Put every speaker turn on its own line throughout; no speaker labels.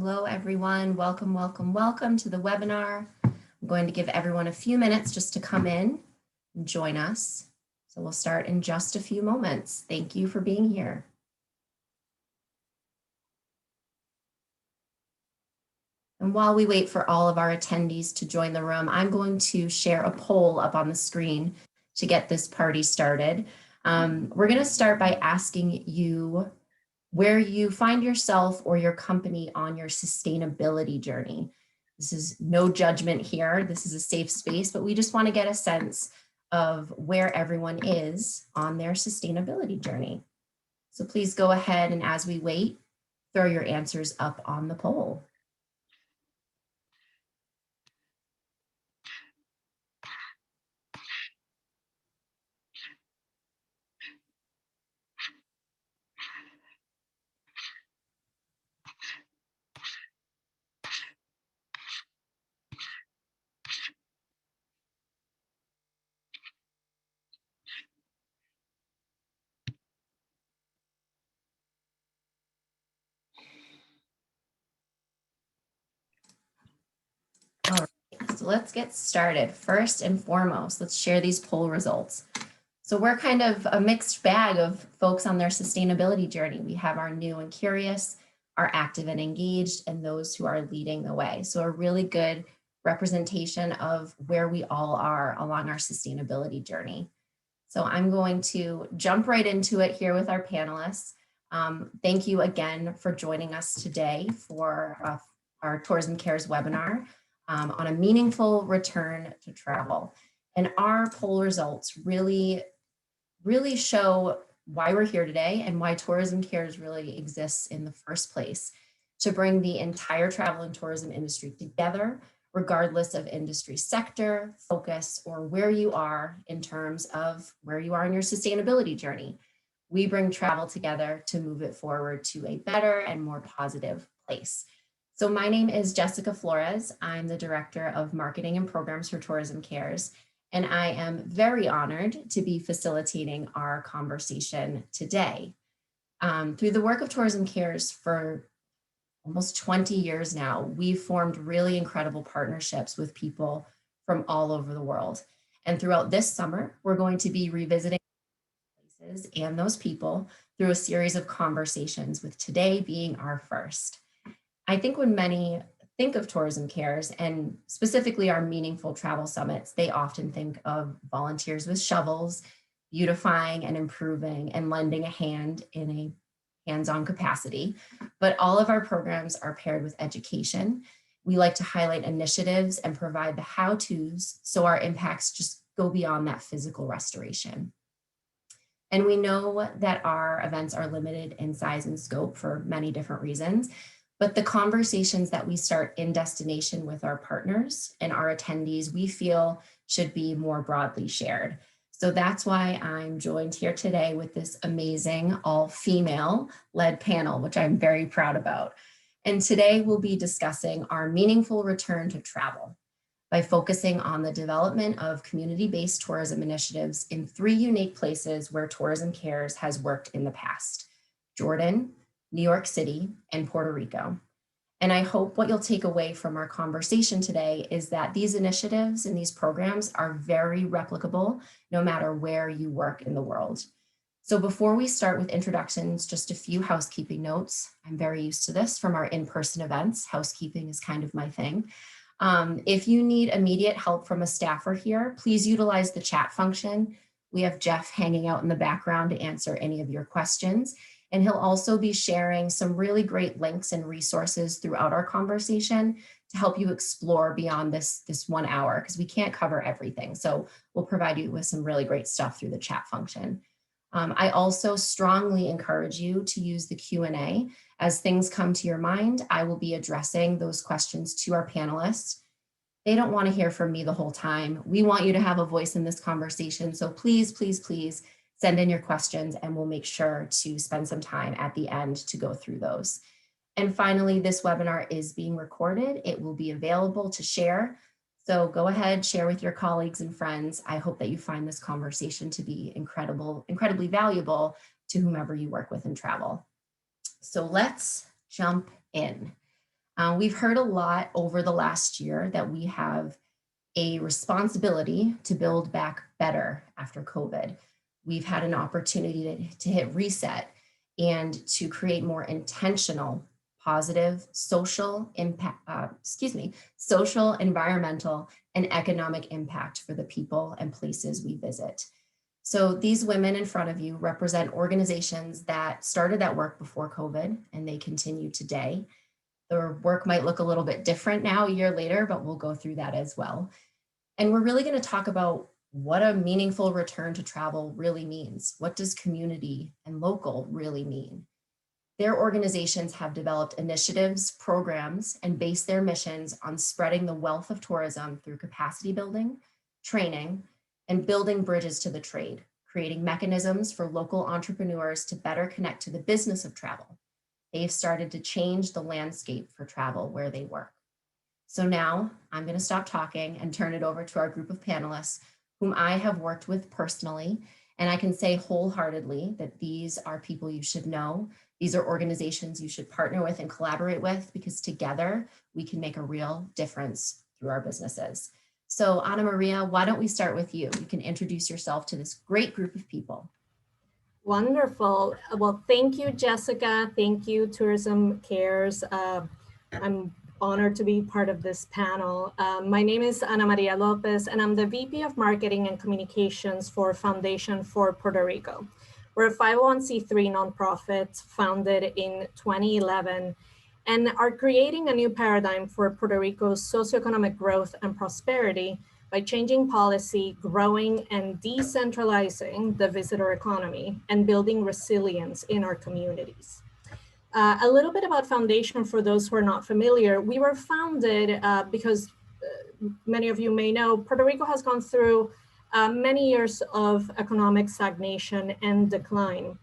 Hello, everyone. Welcome, welcome, welcome to the webinar. I'm going to give everyone a few minutes just to come in and join us. So we'll start in just a few moments. Thank you for being here. And while we wait for all of our attendees to join the room, I'm going to share a poll up on the screen to get this party started. We're going to start by asking you where you find yourself or your company on your sustainability journey. This is no judgment here. This is a safe space, but we just want to get a sense of where everyone is on their sustainability journey. So please go ahead and as we wait, throw your answers up on the poll. All right, so let's get started. First and foremost, let's share these poll results. So we're kind of a mixed bag of folks on their sustainability journey. We have our new and curious, our active and engaged, and those who are leading the way. So a really good representation of where we all are along our sustainability journey. So I'm going to jump right into it here with our panelists. Thank you again for joining us today for our Tourism Cares webinar on a meaningful return to travel. And our poll results really show why we're here today and why Tourism Cares really exists in the first place, to bring the entire travel and tourism industry together, regardless of industry sector, focus, or where you are in terms of where you are in your sustainability journey. We bring travel together to move it forward to a better and more positive place. So my name is Jessica Flores. I'm the Director of Marketing and Programs for Tourism Cares, and I am very honored to be facilitating our conversation today. Through the work of Tourism Cares for almost 20 years now, we've formed really incredible partnerships with people from all over the world. And throughout this summer, we're going to be revisiting places and those people through a series of conversations, with today being our first. I think when many think of Tourism Cares, and specifically our meaningful travel summits, they often think of volunteers with shovels, beautifying and improving and lending a hand in a hands-on capacity. But all of our programs are paired with education. We like to highlight initiatives and provide the how-tos so our impacts just go beyond that physical restoration. And we know that our events are limited in size and scope for many different reasons, but the conversations that we start in destination with our partners and our attendees, we feel should be more broadly shared. So that's why I'm joined here today with this amazing all-female led panel, which I'm very proud about. And today we'll be discussing our meaningful return to travel by focusing on the development of community-based tourism initiatives in 3 unique places where Tourism Cares has worked in the past: Jordan, New York City, and Puerto Rico. And I hope what you'll take away from our conversation today is that these initiatives and these programs are very replicable no matter where you work in the world. So before we start with introductions, just a few housekeeping notes. I'm very used to this from our in-person events. Housekeeping is kind of my thing. If you need immediate help from a staffer here, please utilize the chat function. We have Jeff hanging out in the background to answer any of your questions. And he'll also be sharing some really great links and resources throughout our conversation to help you explore beyond this 1 hour, because we can't cover everything. So we'll provide you with some really great stuff through the chat function. I also strongly encourage you to use the Q&A. As things come to your mind, I will be addressing those questions to our panelists. They don't want to hear from me the whole time. We want you to have a voice in this conversation. So please, please, please, send in your questions and we'll make sure to spend some time at the end to go through those. And finally, this webinar is being recorded. It will be available to share. So go ahead, share with your colleagues and friends. I hope that you find this conversation to be incredibly valuable to whomever you work with in travel. So let's jump in. We've heard a lot over the last year that we have a responsibility to build back better after COVID. We've had an opportunity to hit reset and to create more intentional, positive social impact, social, environmental, and economic impact for the people and places we visit. So these women in front of you represent organizations that started that work before COVID and they continue today. Their work might look a little bit different now a year later, but we'll go through that as well. And we're really going to talk about what a meaningful return to travel really means. What does community and local really mean? Their organizations have developed initiatives, programs, and based their missions on spreading the wealth of tourism through capacity building, training, and building bridges to the trade, creating mechanisms for local entrepreneurs to better connect to the business of travel. They've started to change the landscape for travel where they work. So now I'm going to stop talking and turn it over to our group of panelists whom I have worked with personally. And I can say wholeheartedly that these are people you should know. These are organizations you should partner with and collaborate with, because together we can make a real difference through our businesses. So Ana Maria, why don't we start with you? You can introduce yourself to this great group of people.
Wonderful. Well, thank you, Jessica. Thank you, Tourism Cares. I'm honored to be part of this panel. My name is Ana María López, and I'm the VP of Marketing and Communications for Foundation for Puerto Rico. We're a 501c3 nonprofit founded in 2011 and are creating a new paradigm for Puerto Rico's socioeconomic growth and prosperity by changing policy, growing and decentralizing the visitor economy, and building resilience in our communities. A little bit about Foundation for those who are not familiar. We were founded because many of you may know, Puerto Rico has gone through many years of economic stagnation and decline.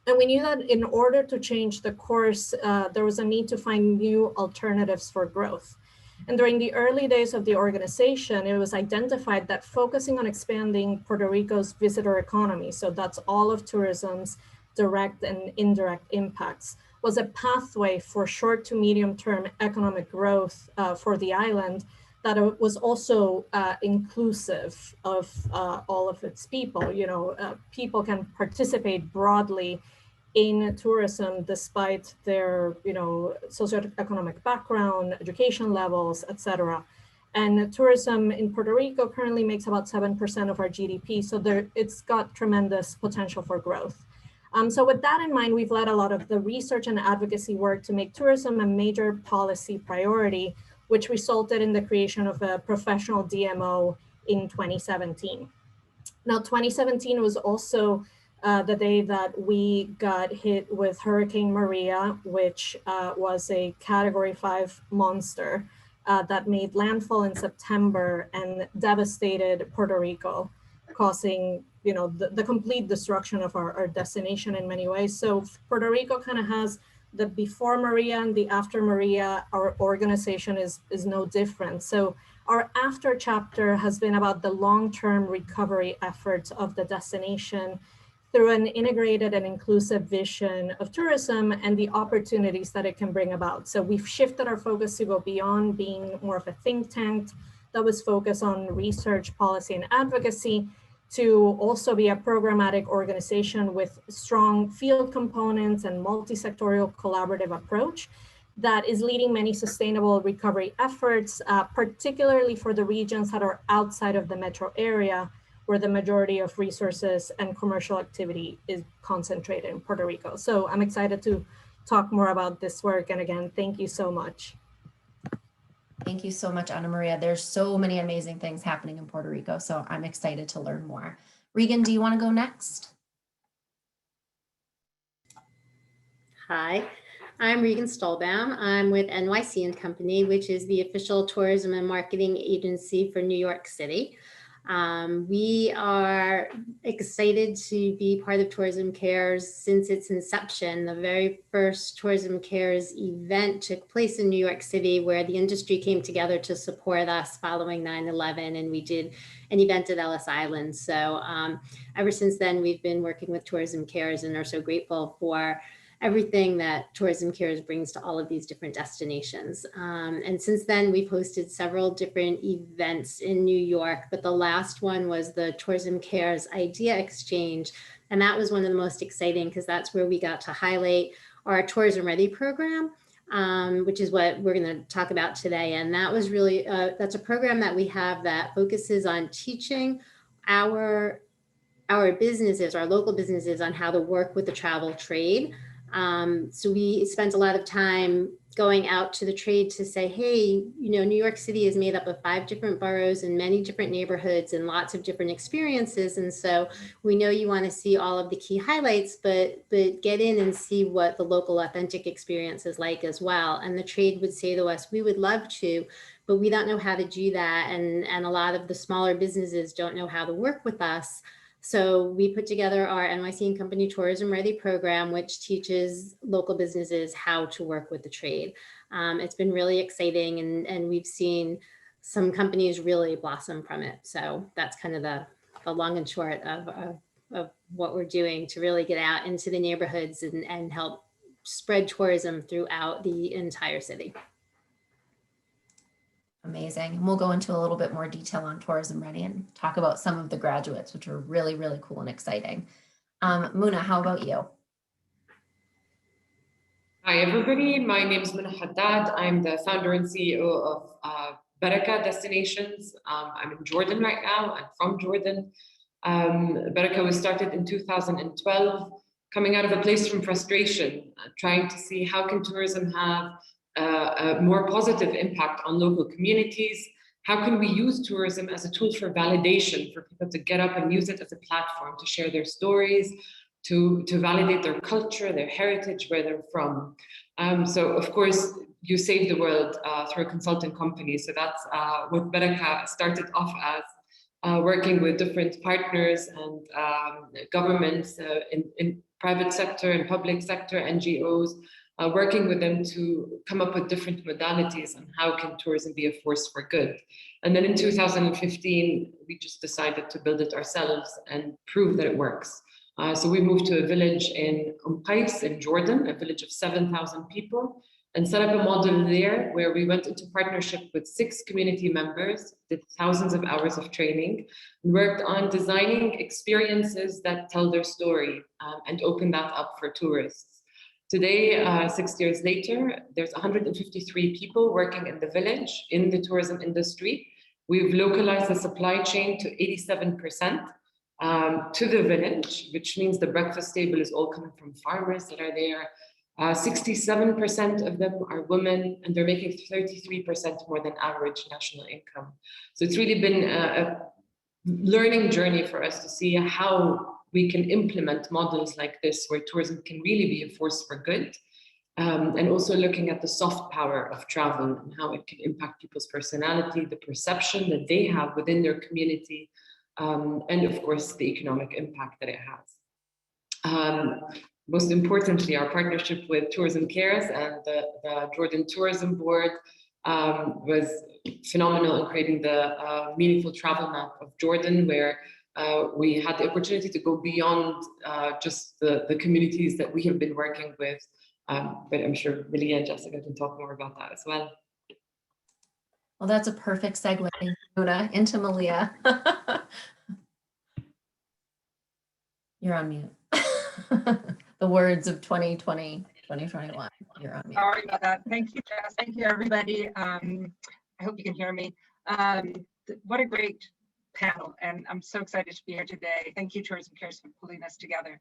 And we knew that in order to change the course, there was a need to find new alternatives for growth. And during the early days of the organization, it was identified that focusing on expanding Puerto Rico's visitor economy, so that's all of tourism's direct and indirect impacts, was a pathway for short to medium term economic growth for the island that was also inclusive of all of its people. You know, people can participate broadly in tourism despite their, socioeconomic background, education levels, etc. And tourism in Puerto Rico currently makes about 7% of our GDP, so it's got tremendous potential for growth. So with that in mind, we've led a lot of the research and advocacy work to make tourism a major policy priority, which resulted in the creation of a professional DMO in 2017. Now, 2017 was also the day that we got hit with Hurricane Maria, which was a Category 5 monster that made landfall in September and devastated Puerto Rico, causing the complete destruction of our destination in many ways. So Puerto Rico kind of has the before Maria and the after Maria. Our organization is no different. So our after chapter has been about the long-term recovery efforts of the destination through an integrated and inclusive vision of tourism and the opportunities that it can bring about. So we've shifted our focus to go beyond being more of a think tank that was focused on research, policy, and advocacy, to also be a programmatic organization with strong field components and multi-sectorial collaborative approach that is leading many sustainable recovery efforts, particularly for the regions that are outside of the metro area, where the majority of resources and commercial activity is concentrated in Puerto Rico. So I'm excited to talk more about this work. And again, thank you so much.
Thank you so much, Ana Maria. There's so many amazing things happening in Puerto Rico, so I'm excited to learn more. Regan, do you want to go next?
Hi, I'm Regan Stolbaum. I'm with NYC and Company, which is the official tourism and marketing agency for New York City. We are excited to be part of Tourism Cares since its inception. The very first Tourism Cares event took place in New York City, where the industry came together to support us following 9/11, and we did an event at Ellis Island. So ever since then, we've been working with Tourism Cares and are so grateful for everything that Tourism Cares brings to all of these different destinations. And since then, we've hosted several different events in New York, but the last one was the Tourism Cares Idea Exchange. And that was one of the most exciting because that's where we got to highlight our Tourism Ready program, which is what we're going to talk about today. And that was really, that's a program that we have that focuses on teaching our businesses, our local businesses, on how to work with the travel trade. So we spent a lot of time going out to the trade to say, hey, you know, New York City is made up of 5 different boroughs and many different neighborhoods and lots of different experiences. And so we know you want to see all of the key highlights, but get in and see what the local authentic experience is like as well. And the trade would say to us, we would love to, but we don't know how to do that. And a lot of the smaller businesses don't know how to work with us. So we put together our NYC and Company Tourism Ready program, which teaches local businesses how to work with the trade. It's been really exciting, and we've seen some companies really blossom from it. So that's kind of the long and short of what we're doing to really get out into the neighborhoods and help spread tourism throughout the entire city.
Amazing. And we'll go into a little bit more detail on Tourism Ready and talk about some of the graduates, which are really, really cool and exciting. Muna, how about you?
Hi, everybody. My name is Haddad. I'm the founder and CEO of Baraka Destinations. I'm in Jordan right now. I'm from Jordan. Baraka was started in 2012, coming out of a place from frustration, trying to see how can tourism have a more positive impact on local communities. How can we use tourism as a tool for validation, for people to get up and use it as a platform to share their stories, to validate their culture, their heritage, where they're from. So of course, you save the world through a consulting company. So that's what Baraka started off as, working with different partners and governments in private sector and public sector, NGOs, working with them to come up with different modalities on how can tourism be a force for good. And then in 2015, we just decided to build it ourselves and prove that it works. So we moved to a village in Qais in Jordan, a village of 7,000 people, and set up a model there where we went into partnership with 6 community members, did thousands of hours of training, and worked on designing experiences that tell their story and open that up for tourists. Today, 6 years later, there's 153 people working in the village in the tourism industry. We've localized the supply chain to 87%. To the village, which means the breakfast table is all coming from farmers that are there. 67% of them are women, and they're making 33% more than average national income. So it's really been a learning journey for us to see how we can implement models like this, where tourism can really be a force for good, and also looking at the soft power of travel and how it can impact people's personality, the perception that they have within their community, and of course, the economic impact that it has. Most importantly, our partnership with Tourism Cares and the Jordan Tourism Board was phenomenal in creating the meaningful travel map of Jordan, where we had the opportunity to go beyond just the communities that we have been working with. But I'm sure Malia and Jessica can talk more about that as well.
Well, that's a perfect segue, Muna, into Malia. You're on mute. The words of 2020, 2021. You're on mute.
Sorry about that. Thank you, Jess. Thank you, everybody. I hope you can hear me. What a great panel, and I'm so excited to be here today. Thank you, Tourism Cares, for pulling us together.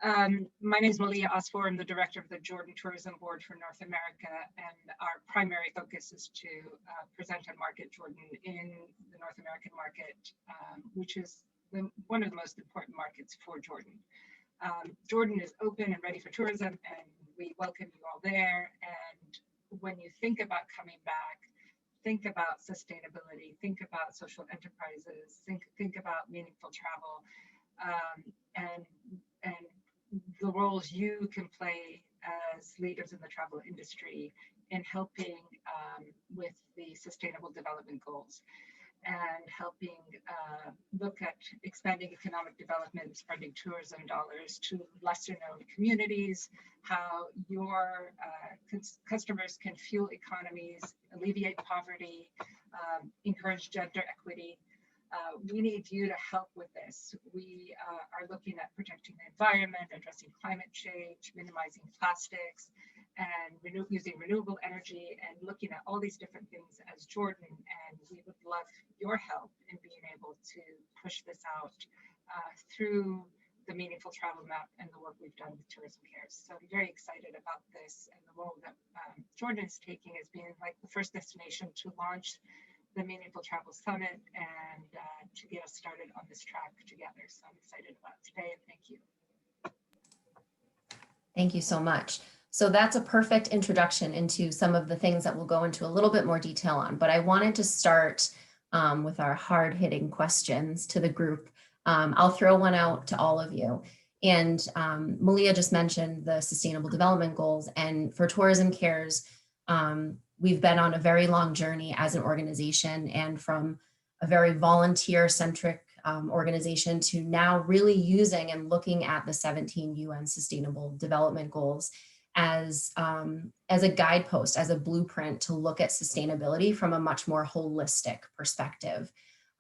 My name is Malia Asfour. I'm the director of the Jordan Tourism Board for North America, and our primary focus is to present and market Jordan in the North American market, which is one of the most important markets for Jordan. Jordan is open and ready for tourism, and we welcome you all there. And when you think about coming back, think about sustainability, think about social enterprises, think about meaningful travel, and the roles you can play as leaders in the travel industry in helping with the Sustainable Development Goals. and helping look at expanding economic development, spreading tourism dollars to lesser known communities, how your customers can fuel economies, alleviate poverty, encourage gender equity. We need you to help with this. We are looking at protecting the environment, addressing climate change, minimizing plastics, and using renewable energy, and looking at all these different things as Jordan. And we would love your help in being able to push this out through the Meaningful Travel Map and the work we've done with Tourism Cares. So I'm very excited about this and the role that Jordan is taking as being like the first destination to launch the Meaningful Travel Summit and to get us started on this track together. So I'm excited about today, and thank you.
Thank you so much. So that's a perfect introduction into some of the things that we'll go into a little bit more detail on, but I wanted to start with our hard-hitting questions to the group. I'll throw one out to all of you. And Malia just mentioned the Sustainable Development Goals, and for Tourism Cares, we've been on a very long journey as an organization, and from a very volunteer-centric organization to now really using and looking at the 17 UN Sustainable Development Goals as a guidepost, as a blueprint to look at sustainability from a much more holistic perspective.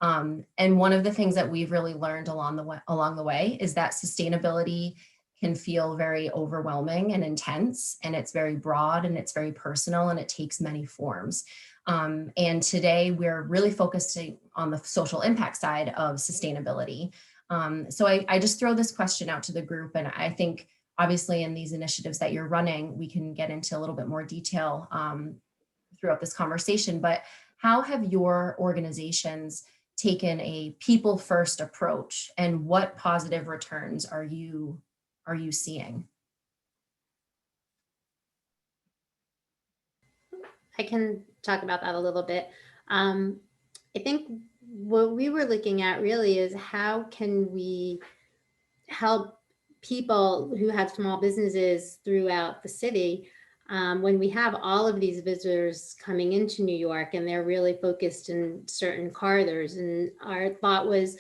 And one of the things that we've really learned along the way is that sustainability can feel very overwhelming and intense, and it's very broad and it's very personal, and it takes many forms. And today we're really focusing on the social impact side of sustainability. So I just throw this question out to the group, and I think obviously in these initiatives that you're running, we can get into a little bit more detail throughout this conversation, but how have your organizations taken a people first approach, and what positive returns are you seeing?
I can talk about that a little bit. I think what we were looking at really is how can we help people who have small businesses throughout the city when we have all of these visitors coming into New York and they're really focused in certain corridors. And our thought was,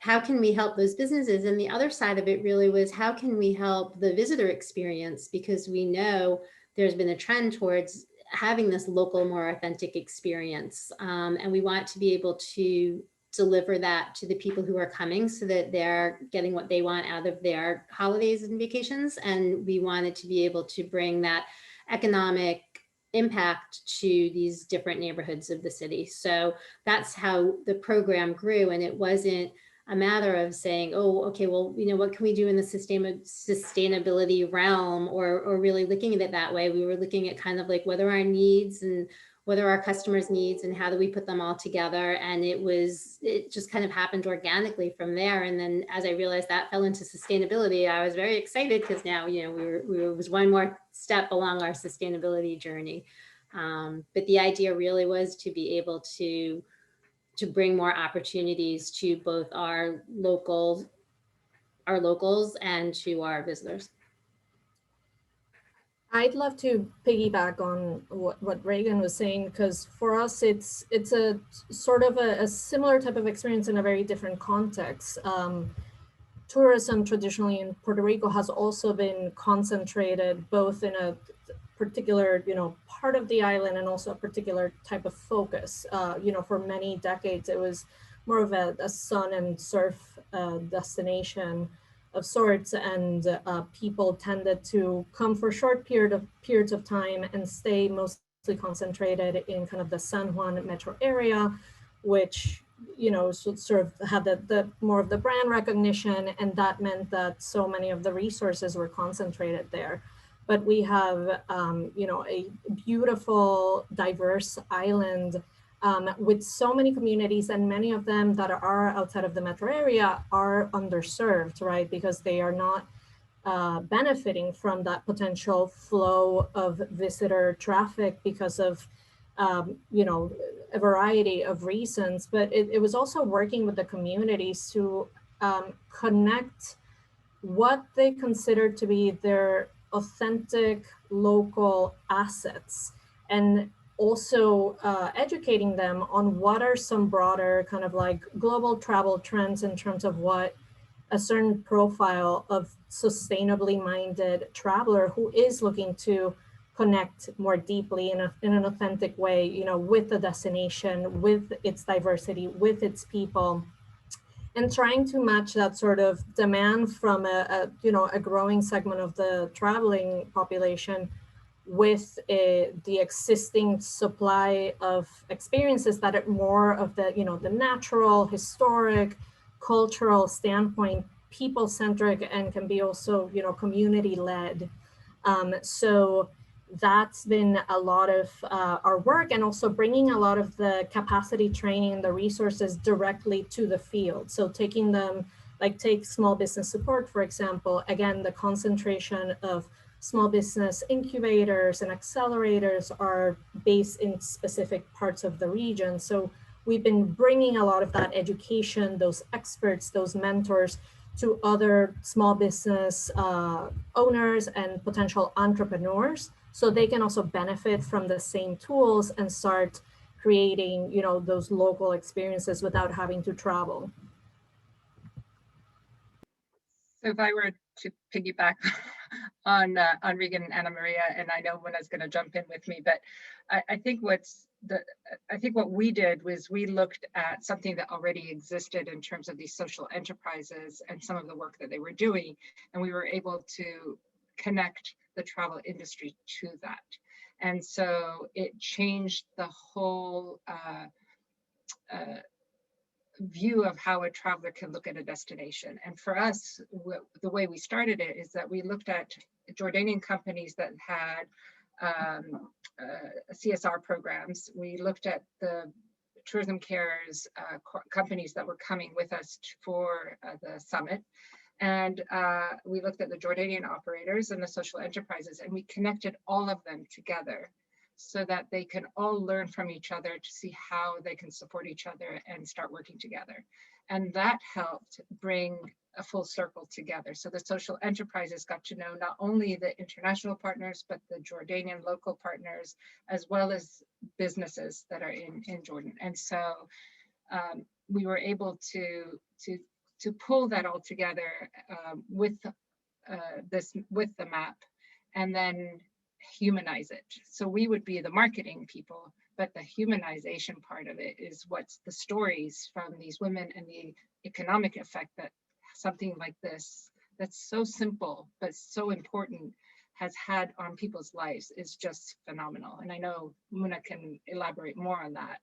how can we help those businesses? And the other side of it really was, how can we help the visitor experience? Because we know there's been a trend towards having this local, more authentic experience. And we want to be able to deliver that to the people who are coming so that they're getting what they want out of their holidays and vacations. And we wanted to be able to bring that economic impact to these different neighborhoods of the city. So that's how the program grew. And it wasn't a matter of saying, oh, okay, well, you know, what can we do in the sustainability realm, or really looking at it that way. We were looking at kind of like, what are our needs and what are our customers' needs and how do we put them all together? And it just kind of happened organically from there. And then as I realized that fell into sustainability, I was very excited because now, you know, we was one more step along our sustainability journey. But the idea really was to be able to bring more opportunities to both our locals and to our visitors.
I'd love to piggyback on what Reagan was saying, because for us, it's a sort of a similar type of experience in a very different context. Tourism traditionally in Puerto Rico has also been concentrated both in a particular, you know, part of the island and also a particular type of focus. You know, for many decades, it was more of a sun and surf destination of sorts, and people tended to come for short periods of time and stay mostly concentrated in kind of the San Juan metro area, which, you know, sort of had the more of the brand recognition, and that meant that so many of the resources were concentrated there. But we have, you know, a beautiful, diverse island with so many communities, and many of them that are outside of the metro area are underserved, right? Because they are not benefiting from that potential flow of visitor traffic because of, you know, a variety of reasons. But it was also working with the communities to connect what they considered to be their authentic local assets, and also educating them on what are some broader kind of like global travel trends in terms of what a certain profile of sustainably minded traveler who is looking to connect more deeply in an authentic way, you know, with the destination, with its diversity, with its people, and trying to match that sort of demand from a growing segment of the traveling population with the existing supply of experiences that are more of the, you know, the natural, historic, cultural standpoint, people-centric, and can be also, you know, community-led. So that's been a lot of our work, and also bringing a lot of the capacity training and the resources directly to the field. So taking them, like take small business support, for example, again, the concentration of small business incubators and accelerators are based in specific parts of the region. So we've been bringing a lot of that education, those experts, those mentors to other small business owners and potential entrepreneurs, so they can also benefit from the same tools and start creating, you know, those local experiences without having to travel.
So if I were to piggyback on Regan and Ana Maria, and I know Muna's going to jump in with me, but I think what we did was we looked at something that already existed in terms of these social enterprises and some of the work that they were doing, and we were able to connect the travel industry to that. And so it changed the whole view of how a traveler can look at a destination. And for us, the way we started it is that we looked at Jordanian companies that had CSR programs. We looked at the tourism cares companies that were coming with us for the summit. And we looked at the Jordanian operators and the social enterprises, and we connected all of them together so that they can all learn from each other to see how they can support each other and start working together. And that helped bring a full circle together. So the social enterprises got to know not only the international partners, but the Jordanian local partners, as well as businesses that are in Jordan. And so we were able to pull that all together with the map, and then humanize it. So we would be the marketing people, but the humanization part of it is what's the stories from these women and the economic effect that something like this, that's so simple but so important, has had on people's lives is just phenomenal. And I know Muna can elaborate more on that.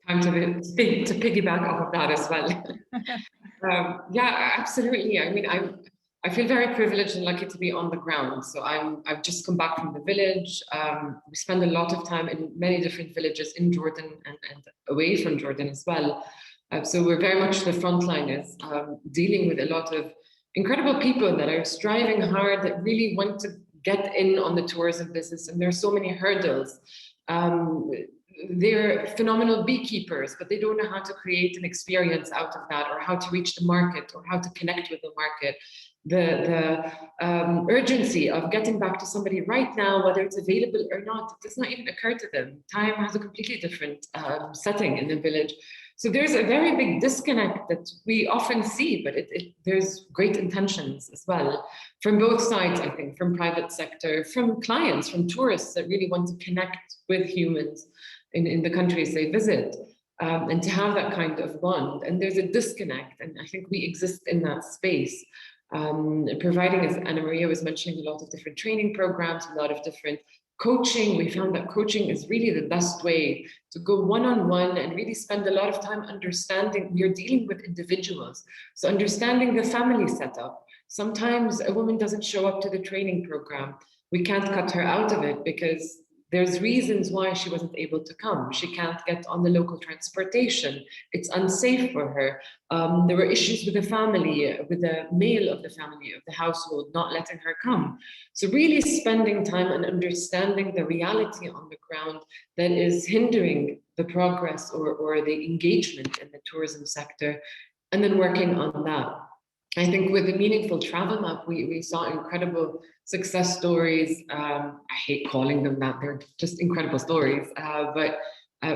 Time to piggyback off of that as well. Yeah, absolutely. I mean, I feel very privileged and lucky to be on the ground. So I've just come back from the village. We spend a lot of time in many different villages in Jordan and away from Jordan as well. So we're very much the frontliners, dealing with a lot of incredible people that are striving hard, that really want to get in on the tourism business. And there are so many hurdles. They're phenomenal beekeepers, but they don't know how to create an experience out of that, or how to reach the market, or how to connect with the market. The urgency of getting back to somebody right now, whether it's available or not, it does not even occur to them. Time has a completely different setting in the village. So there's a very big disconnect that we often see, but there's great intentions as well from both sides, I think, from private sector, from clients, from tourists that really want to connect with humans in the countries they visit, and to have that kind of bond. And there's a disconnect, and I think we exist in that space. Providing, as Ana Maria was mentioning, a lot of different training programs, a lot of different coaching. We found that coaching is really the best way to go one-on-one and really spend a lot of time understanding. We're dealing with individuals, so understanding the family setup. Sometimes a woman doesn't show up to the training program. We can't cut her out of it because there's reasons why she wasn't able to come. She can't get on the local transportation. It's unsafe for her. There were issues with the family, with the male of the family, of the household, not letting her come. So really spending time and understanding the reality on the ground that is hindering the progress or the engagement in the tourism sector, and then working on that. I think with the meaningful travel map, we saw incredible success stories. I hate calling them that, they're just incredible stories, but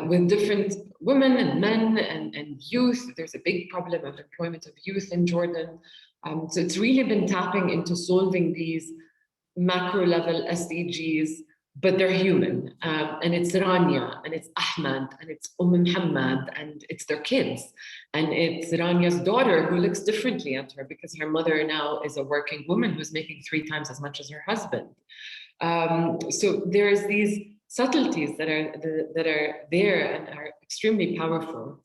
with different women and men and youth. There's a big problem of employment of youth in Jordan. So it's really been tapping into solving these macro level SDGs, but they're human. And it's Rania, and it's Ahmad, and it's Muhammad, and it's their kids. And it's Rania's daughter who looks differently at her because her mother now is a working woman who's making 3 times as much as her husband. So there's these subtleties that are there and are extremely powerful.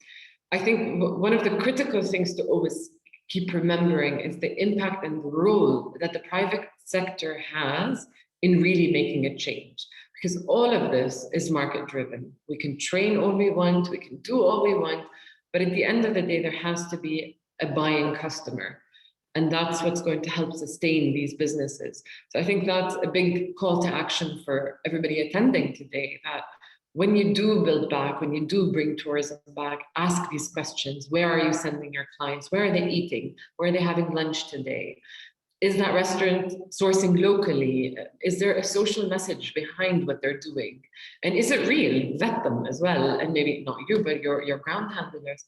I think one of the critical things to always keep remembering is the impact and the role that the private sector has in really making a change. Because all of this is market driven. We can train all we want, we can do all we want, but at the end of the day, there has to be a buying customer. And that's what's going to help sustain these businesses. So I think that's a big call to action for everybody attending today, that when you do build back, when you do bring tourism back, ask these questions. Where are you sending your clients? Where are they eating? Where are they having lunch today? Is that restaurant sourcing locally? Is there a social message behind what they're doing? And is it real? Vet them as well. And maybe not you, but your ground handlers.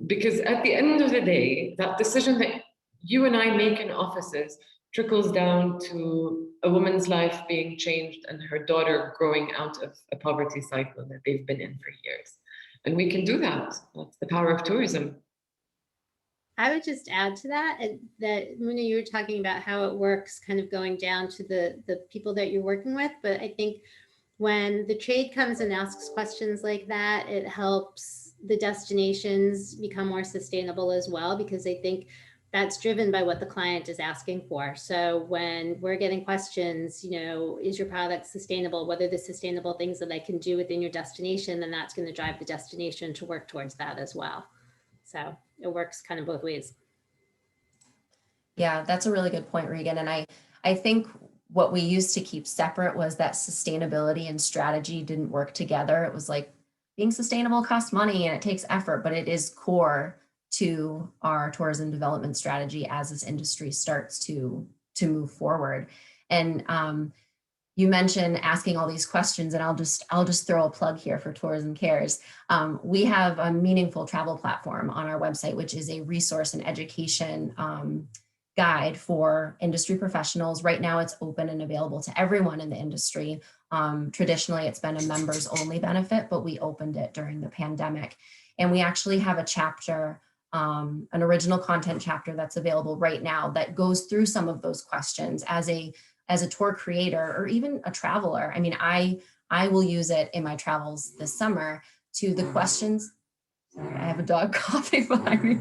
Because at the end of the day, that decision that you and I make in offices trickles down to a woman's life being changed and her daughter growing out of a poverty cycle that they've been in for years. And we can do that. That's the power of tourism.
I would just add to that, that Muna, you were talking about how it works kind of going down to the people that you're working with. But I think when the trade comes and asks questions like that, it helps the destinations become more sustainable as well, because I think that's driven by what the client is asking for. So when we're getting questions, you know, is your product sustainable? What are the sustainable things that I can do within your destination? Then that's going to drive the destination to work towards that as well. So it works kind of both ways.
Yeah, that's a really good point, Regan. And I think what we used to keep separate was that sustainability and strategy didn't work together. It was like being sustainable costs money and it takes effort, but it is core to our tourism development strategy as this industry starts to move forward. And you mentioned asking all these questions, and I'll just throw a plug here for Tourism Cares. We have a meaningful travel platform on our website, which is a resource and education guide for industry professionals. Right now, it's open and available to everyone in the industry. Traditionally, it's been a members only benefit, but we opened it during the pandemic. And we actually have a chapter, an original content chapter that's available right now that goes through some of those questions as a tour creator or even a traveler. I mean, I will use it in my travels this summer to the questions. Sorry, I have a dog coughing behind me.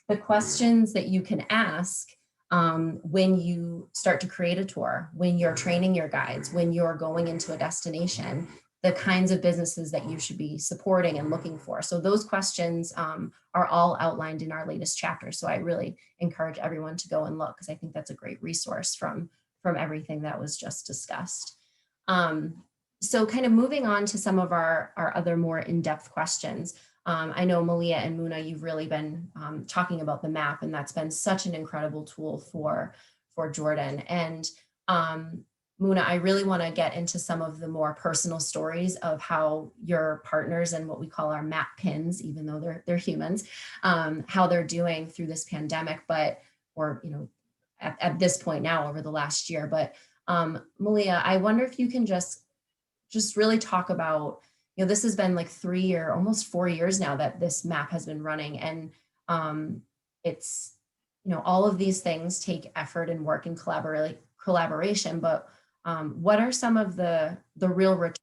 The questions that you can ask when you start to create a tour, when you're training your guides, when you're going into a destination, the kinds of businesses that you should be supporting and looking for. So those questions are all outlined in our latest chapter. So I really encourage everyone to go and look, because I think that's a great resource from everything that was just discussed. So kind of moving on to some of our other more in-depth questions. I know Malia and Muna, you've really been talking about the map, and that's been such an incredible tool for Jordan. And Muna, I really want to get into some of the more personal stories of how your partners and what we call our map pins, even though they're humans, how they're doing through this pandemic, or at this point now over the last year. But Malia, I wonder if you can just really talk about, this has been like almost 4 years now that this map has been running. And it's, all of these things take effort and work and collaboration, but what are some of the real returns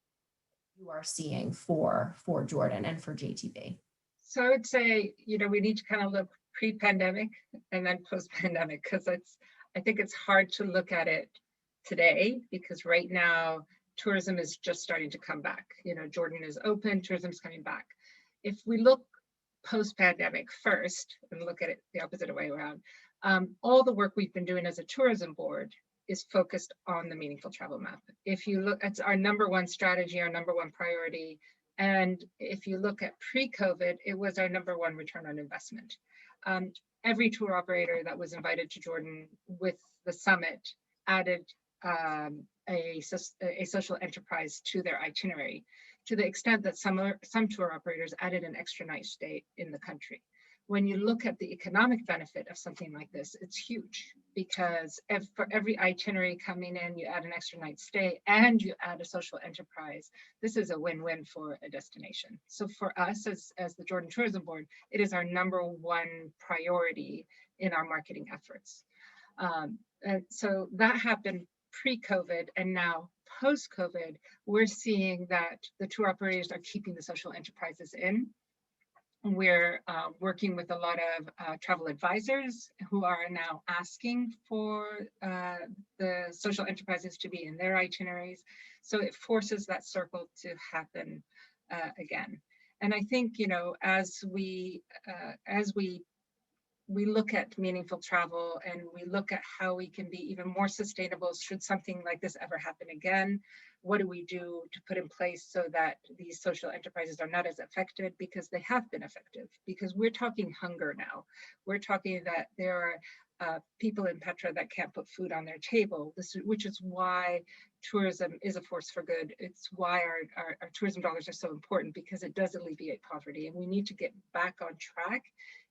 you are seeing for Jordan and for JTB?
So I would say, we need to kind of look pre-pandemic and then post-pandemic, because I think it's hard to look at it today, because right now tourism is just starting to come back. Jordan is open, tourism's coming back. If we look post-pandemic first and look at it the opposite way around, all the work we've been doing as a tourism board is focused on the meaningful travel map. If you look at our number one strategy, our number one priority, and if you look at pre-COVID, it was our number one return on investment. every tour operator that was invited to Jordan with the summit added a social enterprise to their itinerary, to the extent that some tour operators added an extra night stay in the country. When you look at the economic benefit of something like this, it's huge, because for every itinerary coming in, you add an extra night stay and you add a social enterprise. This is a win-win for a destination. So for us as the Jordan Tourism Board, it is our #1 priority in our marketing efforts. And so that happened pre-COVID, and now post-COVID, we're seeing that the tour operators are keeping the social enterprises in. We're working with a lot of travel advisors who are now asking for the social enterprises to be in their itineraries. So it forces that circle to happen again. And I think, you know, as we look at meaningful travel and we look at how we can be even more sustainable should something like this ever happen again, what do we do to put in place so that these social enterprises are not as affected? Because they have been effective, because we're talking hunger now. We're talking that there are people in Petra that can't put food on their table, which is why tourism is a force for good. It's why our tourism dollars are so important, because it does alleviate poverty, and we need to get back on track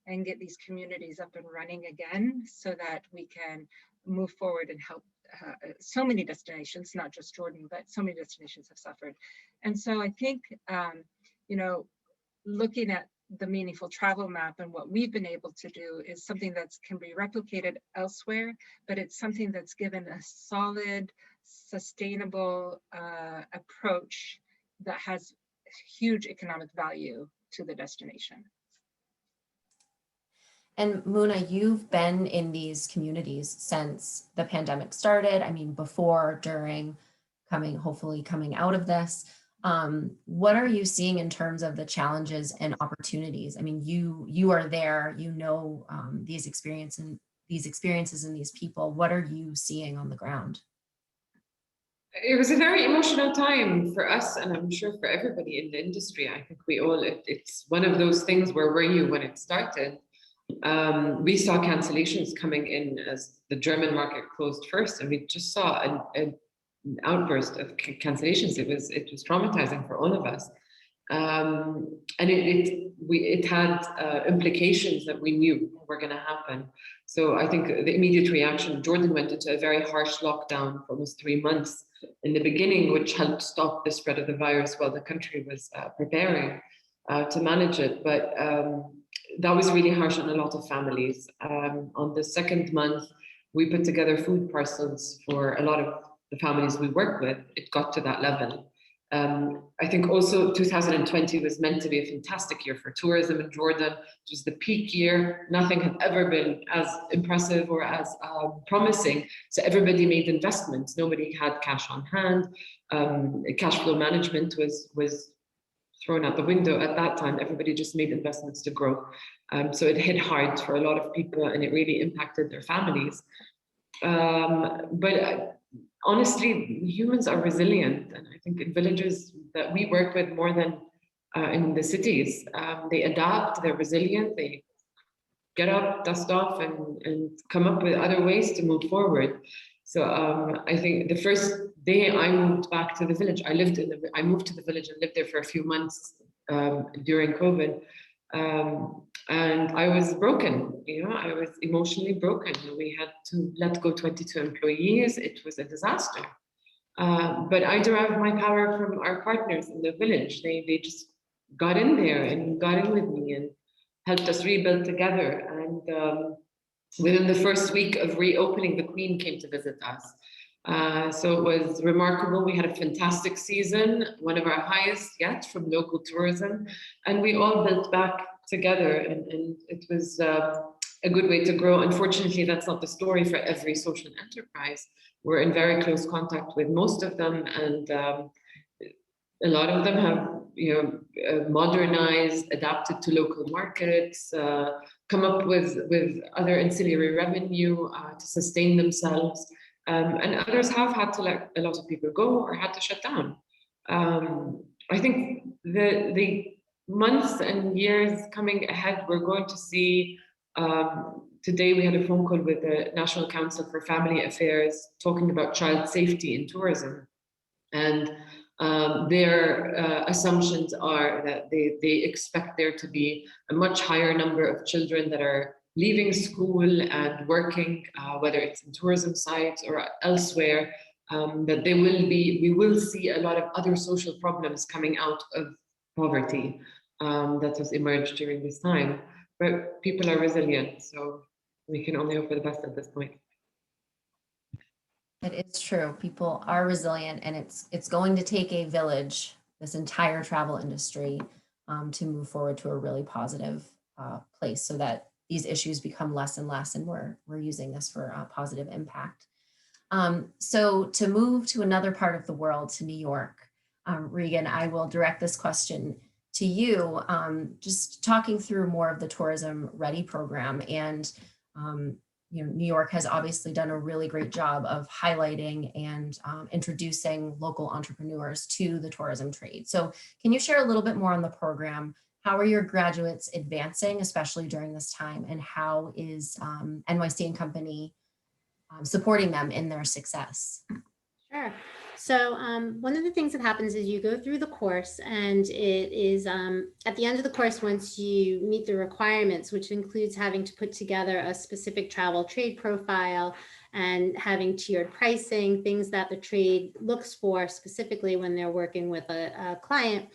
and get these communities up and running again so that we can move forward and help so many destinations, not just Jordan, but so many destinations have suffered. And so I think, you know, looking at the meaningful travel map and what we've been able to do is something that can be replicated elsewhere, but it's something that's given a solid, sustainable approach that has huge economic value to the destination.
And Muna, you've been in these communities since the pandemic started. I mean, before, during, hopefully coming out of this. What are you seeing in terms of the challenges and opportunities? I mean, you are there, you know, these experiences and these people. What are you seeing on the ground?
It was a very emotional time for us, and I'm sure for everybody in the industry. I think we all, it's one of those things where were you when it started? We saw cancellations coming in as the German market closed first, and we just saw an outburst of cancellations. It was traumatizing for all of us, and it had implications that we knew were going to happen. So I think the immediate reaction, Jordan went into a very harsh lockdown for almost 3 months in the beginning, which helped stop the spread of the virus while the country was preparing to manage it. But that was really harsh on a lot of families. On the second month, we put together food parcels for a lot of the families we work with. It got to that level. I think also 2020 was meant to be a fantastic year for tourism in Jordan. It was the peak year. Nothing had ever been as impressive or as promising. So everybody made investments. Nobody had cash on hand. Cash flow management was thrown out the window at that time. Everybody just made investments to grow. So it hit hard for a lot of people, and it really impacted their families. But honestly, humans are resilient, and I think in villages that we work with more than in the cities, they adapt, they're resilient, they get up, dust off, and come up with other ways to move forward. So I think the first day I moved back to the village, I moved to the village and lived there for a few months during COVID. And I was broken, you know, I was emotionally broken. We had to let go 22 employees. It was a disaster. But I derived my power from our partners in the village. They just got in there and got in with me and helped us rebuild together. And within the first week of reopening, the Queen came to visit us. So it was remarkable. We had a fantastic season, one of our highest yet from local tourism, and we all built back together, and it was a good way to grow. Unfortunately, that's not the story for every social enterprise. We're in very close contact with most of them, and a lot of them have, you know, modernized, adapted to local markets, come up with other ancillary revenue to sustain themselves. And others have had to let a lot of people go or had to shut down. I think the months and years coming ahead, we're going to see Today we had a phone call with the National Council for Family Affairs talking about child safety in tourism. And their assumptions are that they expect there to be a much higher number of children that are leaving school and working, whether it's in tourism sites or elsewhere, that we will see a lot of other social problems coming out of poverty that has emerged during this time. But people are resilient, so we can only hope for the best at this point.
It is true. People are resilient, and it's going to take a village, this entire travel industry, to move forward to a really positive place, so that these issues become less and less, and we're using this for a positive impact. So to move to another part of the world, to New York, Regan, I will direct this question to you, just talking through more of the Tourism Ready program. And New York has obviously done a really great job of highlighting and introducing local entrepreneurs to the tourism trade. So can you share a little bit more on the program? How are your graduates advancing, especially during this time? And how is NYC and Company supporting them in their success?
Sure. So one of the things that happens is you go through the course, and it is at the end of the course, once you meet the requirements, which includes having to put together a specific travel trade profile and having tiered pricing, things that the trade looks for specifically when they're working with a client,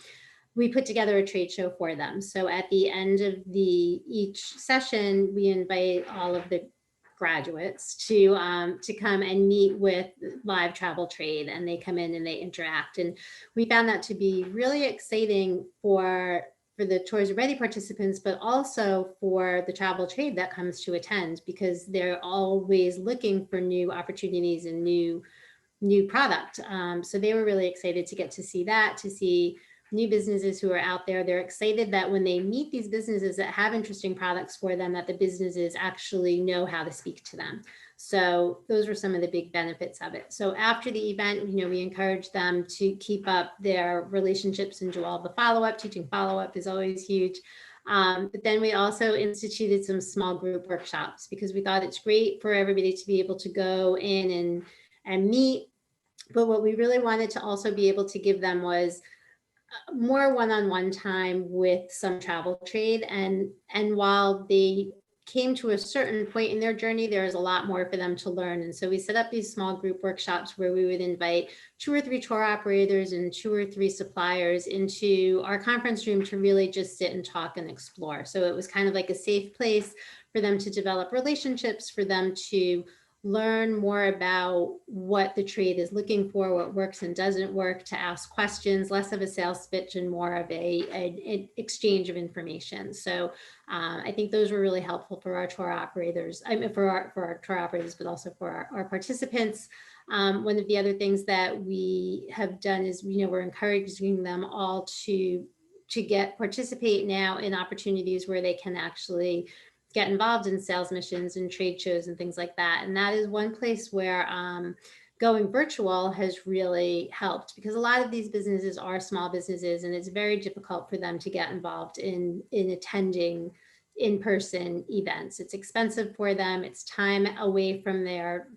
we put together a trade show for them. So at the end of each session, we invite all of the graduates to come and meet with live travel trade, and they come in and they interact. And we found that to be really exciting for the Tourism Ready participants, but also for the travel trade that comes to attend, because they're always looking for new opportunities and new product. So they were really excited to get to see that, to see new businesses who are out there. They're excited that when they meet these businesses that have interesting products for them, that the businesses actually know how to speak to them. So those were some of the big benefits of it. So after the event, we encourage them to keep up their relationships and do all the follow-up. Teaching follow-up is always huge. But then we also instituted some small group workshops, because we thought it's great for everybody to be able to go in and meet. But what we really wanted to also be able to give them was more one-on-one time with some travel trade. And while they came to a certain point in their journey, there is a lot more for them to learn. And so we set up these small group workshops where we would invite 2 or 3 tour operators and 2 or 3 suppliers into our conference room to really just sit and talk and explore. So it was kind of like a safe place for them to develop relationships, for them to learn more about what the trade is looking for, what works and doesn't work, to ask questions, less of a sales pitch and more of an exchange of information. So I think those were really helpful for our tour operators, for our tour operators, but also for our participants. One of the other things that we have done is, we're encouraging them all to participate now in opportunities where they can actually get involved in sales missions and trade shows and things like that. And that is one place where going virtual has really helped, because a lot of these businesses are small businesses, and it's very difficult for them to get involved in attending in-person events. It's expensive for them. It's time away from their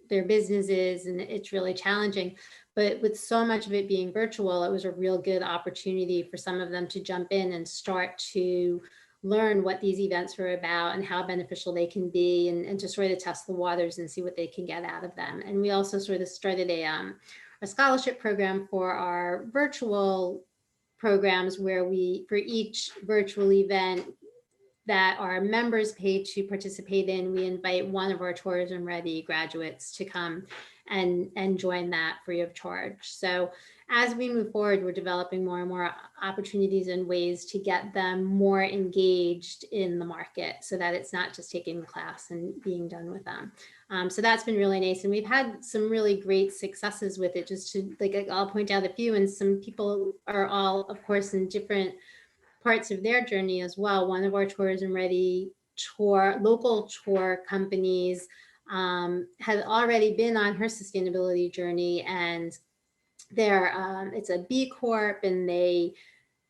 businesses, and it's really challenging. But with so much of it being virtual, it was a real good opportunity for some of them to jump in and start to learn what these events were about and how beneficial they can be, and to sort of test the waters and see what they can get out of them. And we also sort of started a scholarship program for our virtual programs, where for each virtual event that our members pay to participate in, we invite one of our Tourism Ready graduates to come and join that free of charge. So as we move forward, we're developing more and more opportunities and ways to get them more engaged in the market, so that it's not just taking the class and being done with them. So that's been really nice. And we've had some really great successes with it. Just to, I'll point out a few, and some people are all, of course, in different parts of their journey as well. One of our Tourism Ready local tour companies had already been on her sustainability journey, and it's a B Corp, and they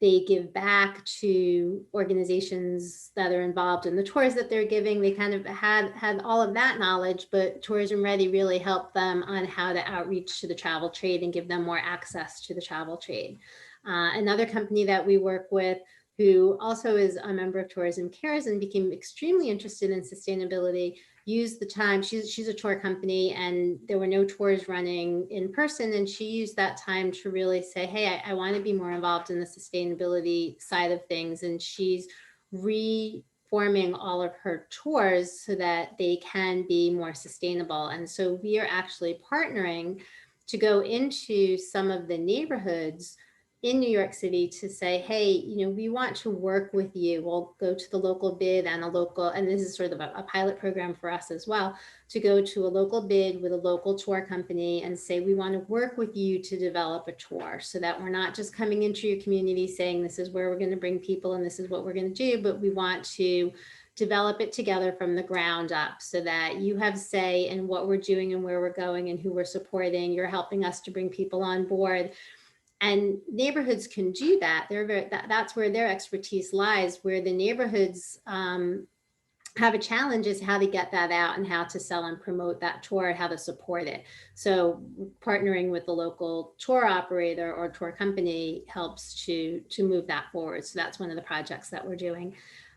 they give back to organizations that are involved in the tours that they're giving. They kind of had all of that knowledge, but Tourism Ready really helped them on how to outreach to the travel trade and give them more access to the travel trade. Another company that we work with, who also is a member of Tourism Cares and became extremely interested in sustainability, used the time, she's a tour company, and there were no tours running in person, and she used that time to really say, hey, I want to be more involved in the sustainability side of things, and she's reforming all of her tours so that they can be more sustainable. And so we are actually partnering to go into some of the neighborhoods in New York City to say, hey, you know, we want to work with you. We'll go to the local bid and and this is sort of a pilot program for us as well, to go to a local bid with a local tour company and say, we want to work with you to develop a tour so that we're not just coming into your community saying, this is where we're going to bring people and this is what we're going to do, but we want to develop it together from the ground up so that you have say in what we're doing and where we're going and who we're supporting. You're helping us to bring people on board. And neighborhoods can do that. That's where their expertise lies, where the neighborhoods have a challenge is how to get that out and how to sell and promote that tour, how to support it. So partnering with the local tour operator or tour company helps to move that forward. So that's one of the projects that we're doing.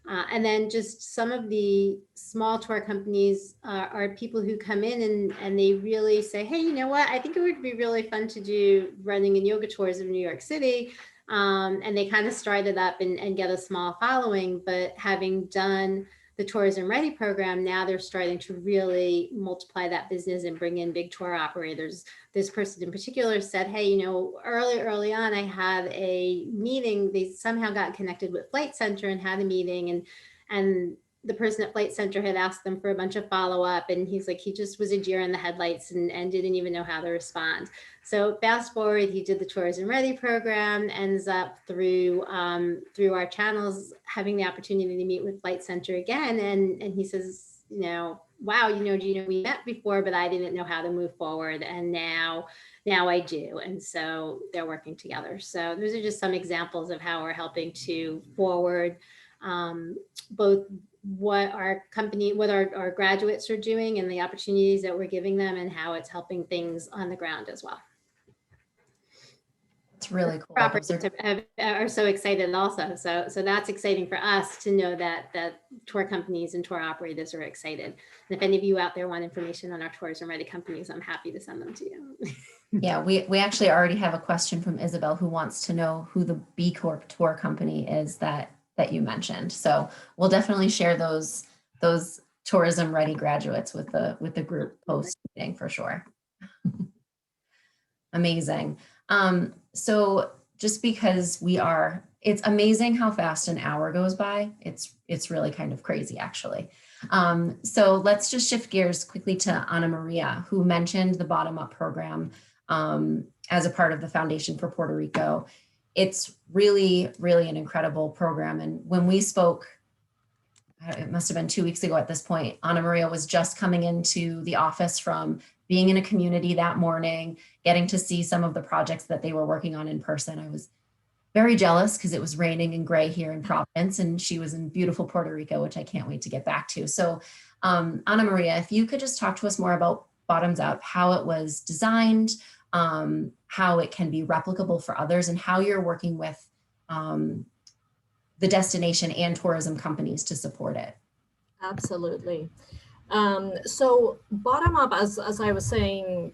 And then just some of the small tour companies are people who come in and they really say, hey, you know what, I think it would be really fun to do running and yoga tours of New York City. And they kind of started up and get a small following, but having done the Tourism Ready program, now they're starting to really multiply that business and bring in big tour operators. This person in particular said, hey, you know, early on, I had a meeting. They somehow got connected with Flight Center and had a meeting, and the person at Flight Center had asked them for a bunch of follow-up, and he's like, he just was a deer in the headlights and didn't even know how to respond. So fast forward, he did the Tourism Ready program, ends up through our channels having the opportunity to meet with Flight Center again, and he says, you know, wow, you know, Gina, we met before, but I didn't know how to move forward, and now I do. And so they're working together. So those are just some examples of how we're helping to forward both what our graduates are doing and the opportunities that we're giving them and how it's helping things on the ground as well.
It's really cool.
Operators are so excited also. So that's exciting for us to know that tour companies and tour operators are excited. And if any of you out there want information on our Tourism Ready companies, I'm happy to send them to you.
Yeah, we actually already have a question from Isabel who wants to know who the B Corp tour company is that you mentioned. So we'll definitely share those Tourism Ready graduates with the group post meeting for sure. Amazing. So just because it's amazing how fast an hour goes by. It's really kind of crazy actually. So let's just shift gears quickly to Ana Maria, who mentioned the BottomUp program as a part of the Foundation for Puerto Rico. It's really, really an incredible program. And when we spoke, it must have been 2 weeks ago at this point, Ana Maria was just coming into the office from being in a community that morning, getting to see some of the projects that they were working on in person. I was very jealous because it was raining and gray here in Providence, and she was in beautiful Puerto Rico, which I can't wait to get back to. So Ana Maria, if you could just talk to us more about Bottoms Up, how it was designed, how it can be replicable for others, and how you're working with the destination and tourism companies to support it.
Absolutely. So BottomUp, as I was saying,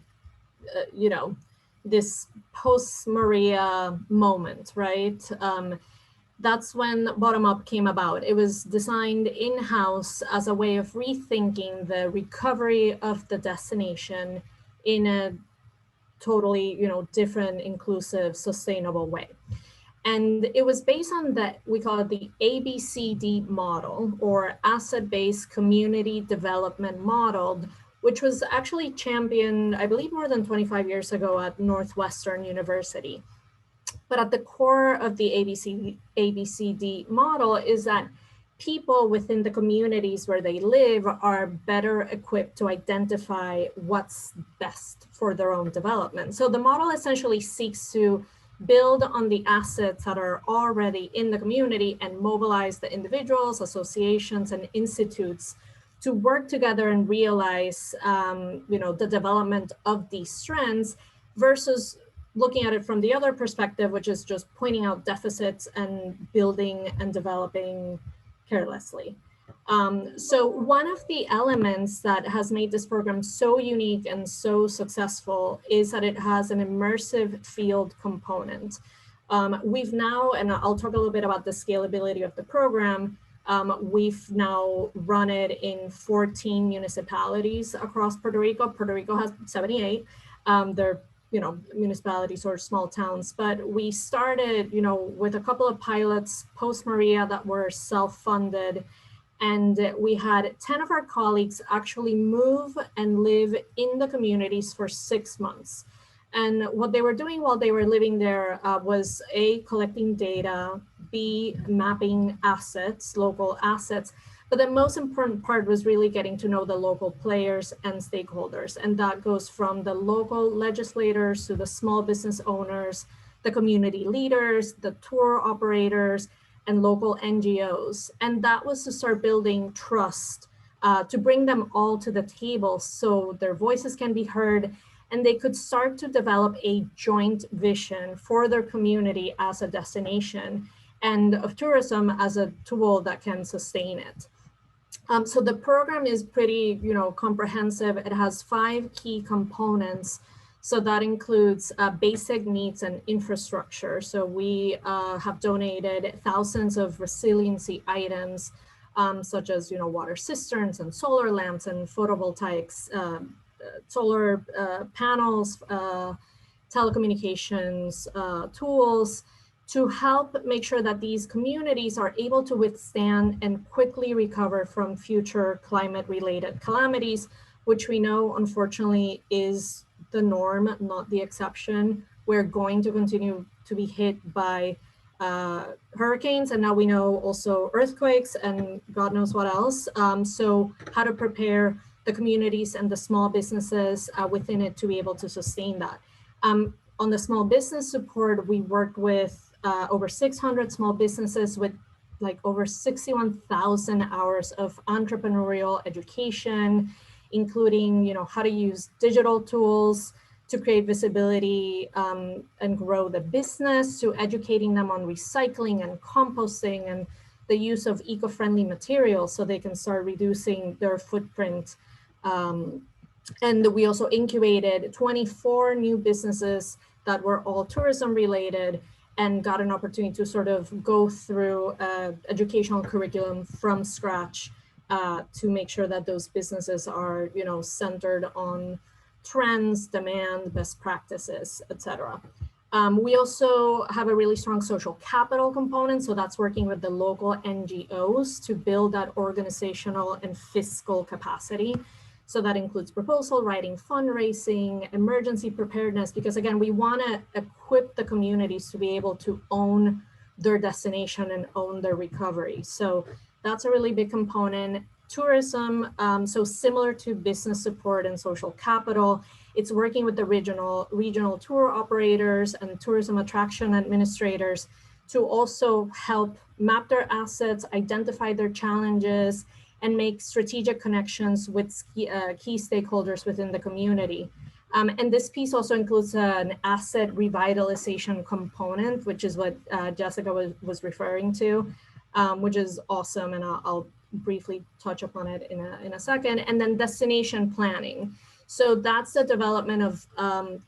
you know, this post-Maria moment, right? That's when BottomUp came about. It was designed in-house as a way of rethinking the recovery of the destination in a totally, you know, different, inclusive, sustainable way. And it was based on that, we call it the ABCD model, or asset-based community development model, which was actually championed, I believe, more than 25 years ago at Northwestern University. But at the core of the ABCD model is that people within the communities where they live are better equipped to identify what's best for their own development. So the model essentially seeks to build on the assets that are already in the community and mobilize the individuals, associations, and institutes to work together and realize the development of these strengths, versus looking at it from the other perspective, which is just pointing out deficits and building and developing carelessly. So one of the elements that has made this program so unique and so successful is that it has an immersive field component. We've now, and I'll talk a little bit about the scalability of the program, we've now run it in 14 municipalities across Puerto Rico. Puerto Rico has 78. They're municipalities or small towns, but we started, with a couple of pilots post Maria that were self-funded. And we had 10 of our colleagues actually move and live in the communities for 6 months. And what they were doing while they were living there was A, collecting data, B, mapping assets, local assets. But the most important part was really getting to know the local players and stakeholders. And that goes from the local legislators to the small business owners, the community leaders, the tour operators, and local NGOs. And that was to start building trust, to bring them all to the table so their voices can be heard and they could start to develop a joint vision for their community as a destination and of tourism as a tool that can sustain it. So the program is pretty, comprehensive. It has 5 key components. So that includes basic needs and infrastructure. So we have donated thousands of resiliency items, such as water cisterns and solar lamps and photovoltaics, solar panels, telecommunications tools, to help make sure that these communities are able to withstand and quickly recover from future climate-related calamities, which we know, unfortunately, is the norm, not the exception. We're going to continue to be hit by hurricanes, and now we know also earthquakes and God knows what else. So how to prepare the communities and the small businesses within it to be able to sustain that. On the small business support, we worked with over 600 small businesses with like over 61,000 hours of entrepreneurial education, including how to use digital tools to create visibility and grow the business, to educating them on recycling and composting and the use of eco-friendly materials so they can start reducing their footprint. And we also incubated 24 new businesses that were all tourism related and got an opportunity to sort of go through educational curriculum from scratch to make sure that those businesses are, centered on trends, demand, best practices, etc. We also have a really strong social capital component. So that's working with the local NGOs to build that organizational and fiscal capacity. So that includes proposal writing, fundraising, emergency preparedness, because again, we want to equip the communities to be able to own their destination and own their recovery. So that's a really big component. Tourism, so similar to business support and social capital, it's working with the regional tour operators and tourism attraction administrators to also help map their assets, identify their challenges, and make strategic connections with key stakeholders within the community. And this piece also includes an asset revitalization component, which is what Jessica was referring to, which is awesome, and I'll briefly touch upon it in a second. And then destination planning. So that's the development of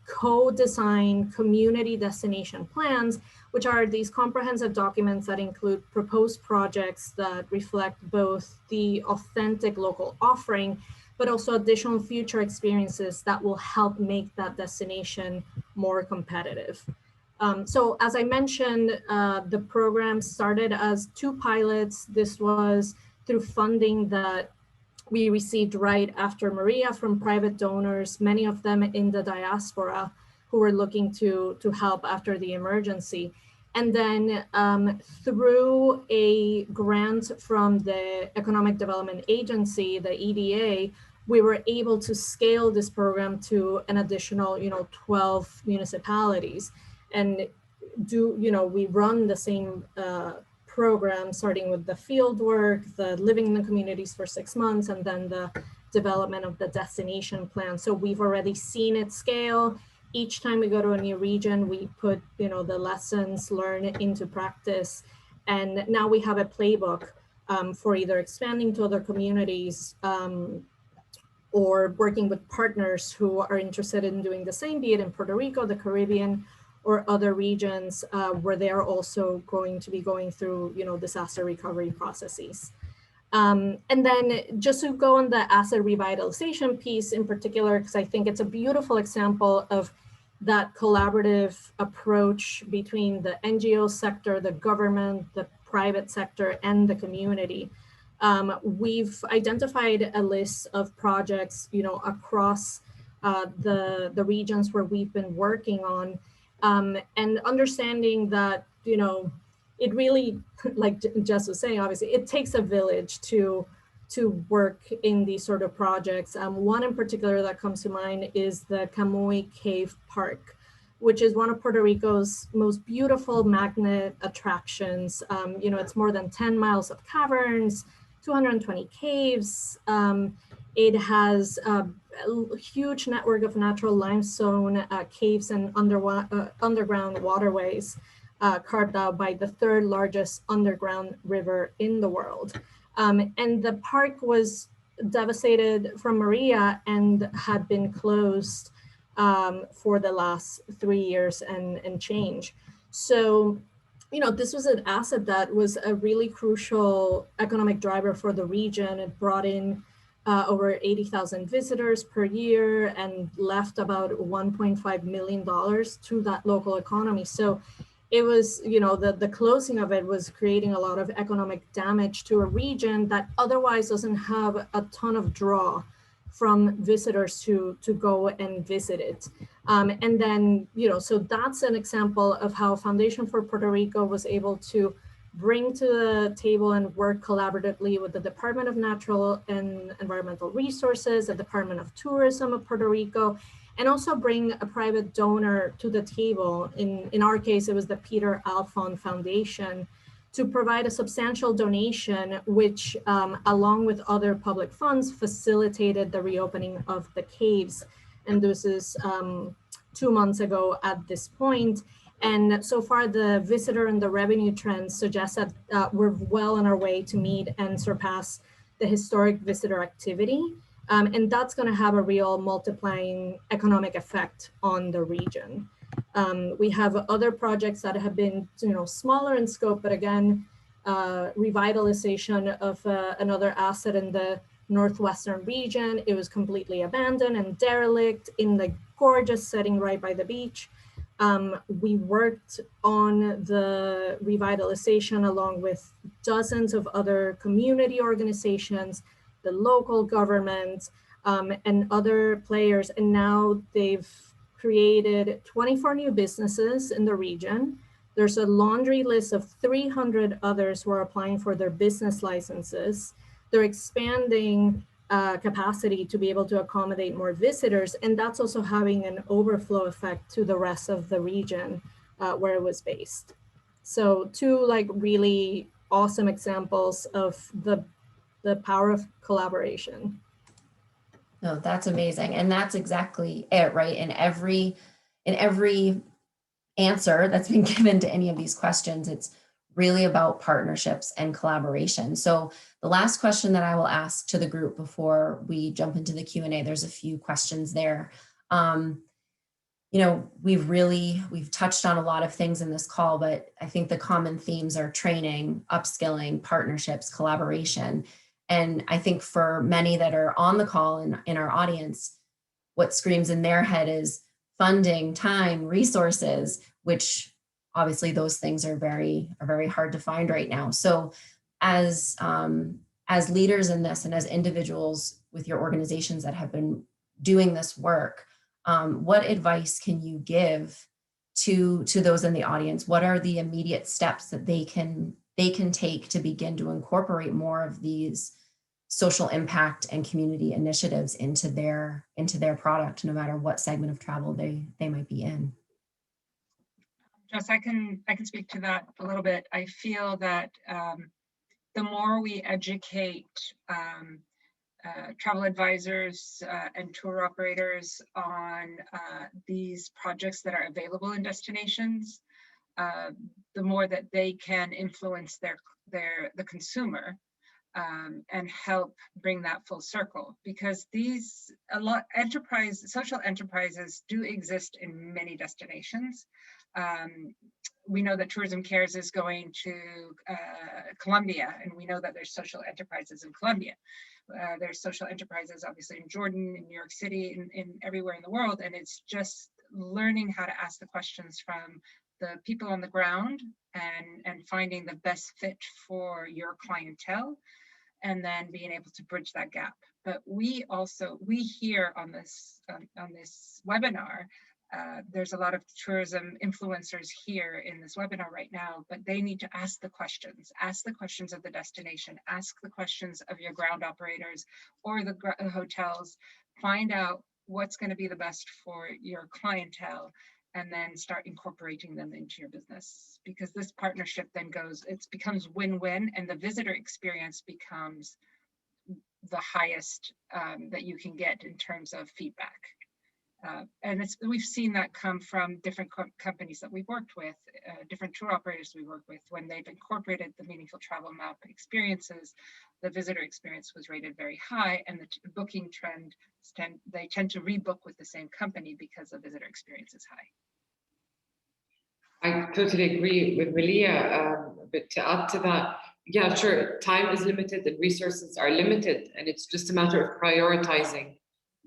co-designed community destination plans, which are these comprehensive documents that include proposed projects that reflect both the authentic local offering, but also additional future experiences that will help make that destination more competitive. So as I mentioned, the program started as 2 pilots. This was through funding that we received right after Maria from private donors, many of them in the diaspora who were looking to help after the emergency. And then through a grant from the Economic Development Agency, the EDA, we were able to scale this program to an additional 12 municipalities. And we run the same program, starting with the field work, the living in the communities for 6 months, and then the development of the destination plan. So we've already seen it scale. Each time we go to a new region, we put the lessons learned into practice. And now we have a playbook for either expanding to other communities or working with partners who are interested in doing the same, be it in Puerto Rico, the Caribbean, or other regions where they are also going to be going through disaster recovery processes. And then just to go on the asset revitalization piece in particular, because I think it's a beautiful example of that collaborative approach between the NGO sector, the government, the private sector, and the community. We've identified a list of projects, across the regions where we've been working on, and understanding that, it really, like Jess was saying, obviously, it takes a village to work in these sort of projects. One in particular that comes to mind is the Camuy Cave Park, which is one of Puerto Rico's most beautiful magnet attractions. It's more than 10 miles of caverns, 220 caves. It has a huge network of natural limestone caves and underground waterways carved out by the 3rd largest underground river in the world. And the park was devastated from Maria and had been closed for the last 3 years and change. So, this was an asset that was a really crucial economic driver for the region. It brought in over 80,000 visitors per year and left about $1.5 million to that local economy. So it was, the closing of it was creating a lot of economic damage to a region that otherwise doesn't have a ton of draw from visitors to go and visit it. And then, so that's an example of how Foundation for Puerto Rico was able to bring to the table and work collaboratively with the Department of Natural and Environmental Resources, the Department of Tourism of Puerto Rico, and also bring a private donor to the table. In our case, it was the Peter Alfond Foundation, to provide a substantial donation, which along with other public funds facilitated the reopening of the caves. And this is 2 months ago at this point. And so far the visitor and the revenue trends suggest that we're well on our way to meet and surpass the historic visitor activity. And that's going to have a real multiplying economic effect on the region. We have other projects that have been, smaller in scope, but again, revitalization of another asset in the northwestern region. It was completely abandoned and derelict in the gorgeous setting right by the beach. We worked on the revitalization along with dozens of other community organizations, the local government, and other players. And now they've created 24 new businesses in the region. There's a laundry list of 300 others who are applying for their business licenses. They're expanding capacity to be able to accommodate more visitors. And that's also having an overflow effect to the rest of the region where it was based. So 2 really awesome examples of the power of collaboration.
No, that's amazing. And that's exactly it, right? In every answer that's been given to any of these questions, it's really about partnerships and collaboration. So the last question that I will ask to the group before we jump into the Q&A, there's a few questions there. We've touched on a lot of things in this call, but I think the common themes are training, upskilling, partnerships, collaboration. And I think for many that are on the call and in our audience, what screams in their head is funding, time, resources, which obviously those things are very hard to find right now. So as leaders in this and as individuals with your organizations that have been doing this work, what advice can you give to those in the audience? What are the immediate steps that they can take to begin to incorporate more of these social impact and community initiatives into their product, no matter what segment of travel they might be in?
Jess, I can speak to that a little bit. I feel that the more we educate travel advisors and tour operators on these projects that are available in destinations, the more that they can influence the consumer and help bring that full circle, because social enterprises do exist in many destinations. We know that Tourism Cares is going to Colombia, and we know that there's social enterprises in Colombia. There's social enterprises obviously in Jordan, in New York City, in everywhere in the world, and it's just learning how to ask the questions from the people on the ground and finding the best fit for your clientele, and then being able to bridge that gap. But we hear on this webinar, there's a lot of tourism influencers here in this webinar right now, but they need to ask the questions of the destination, ask the questions of your ground operators or the hotels, find out what's going to be the best for your clientele, and then start incorporating them into your business. Because this partnership then becomes win-win, and the visitor experience becomes the highest that you can get in terms of feedback. And we've seen that come from different companies that we've worked with, different tour operators we work with. When they've incorporated the Meaningful Travel Map experiences, the visitor experience was rated very high, and the booking trend, they tend to rebook with the same company because the visitor experience is high.
I totally agree with Malia, but to add to that, yeah, sure, time is limited and resources are limited, and it's just a matter of prioritizing.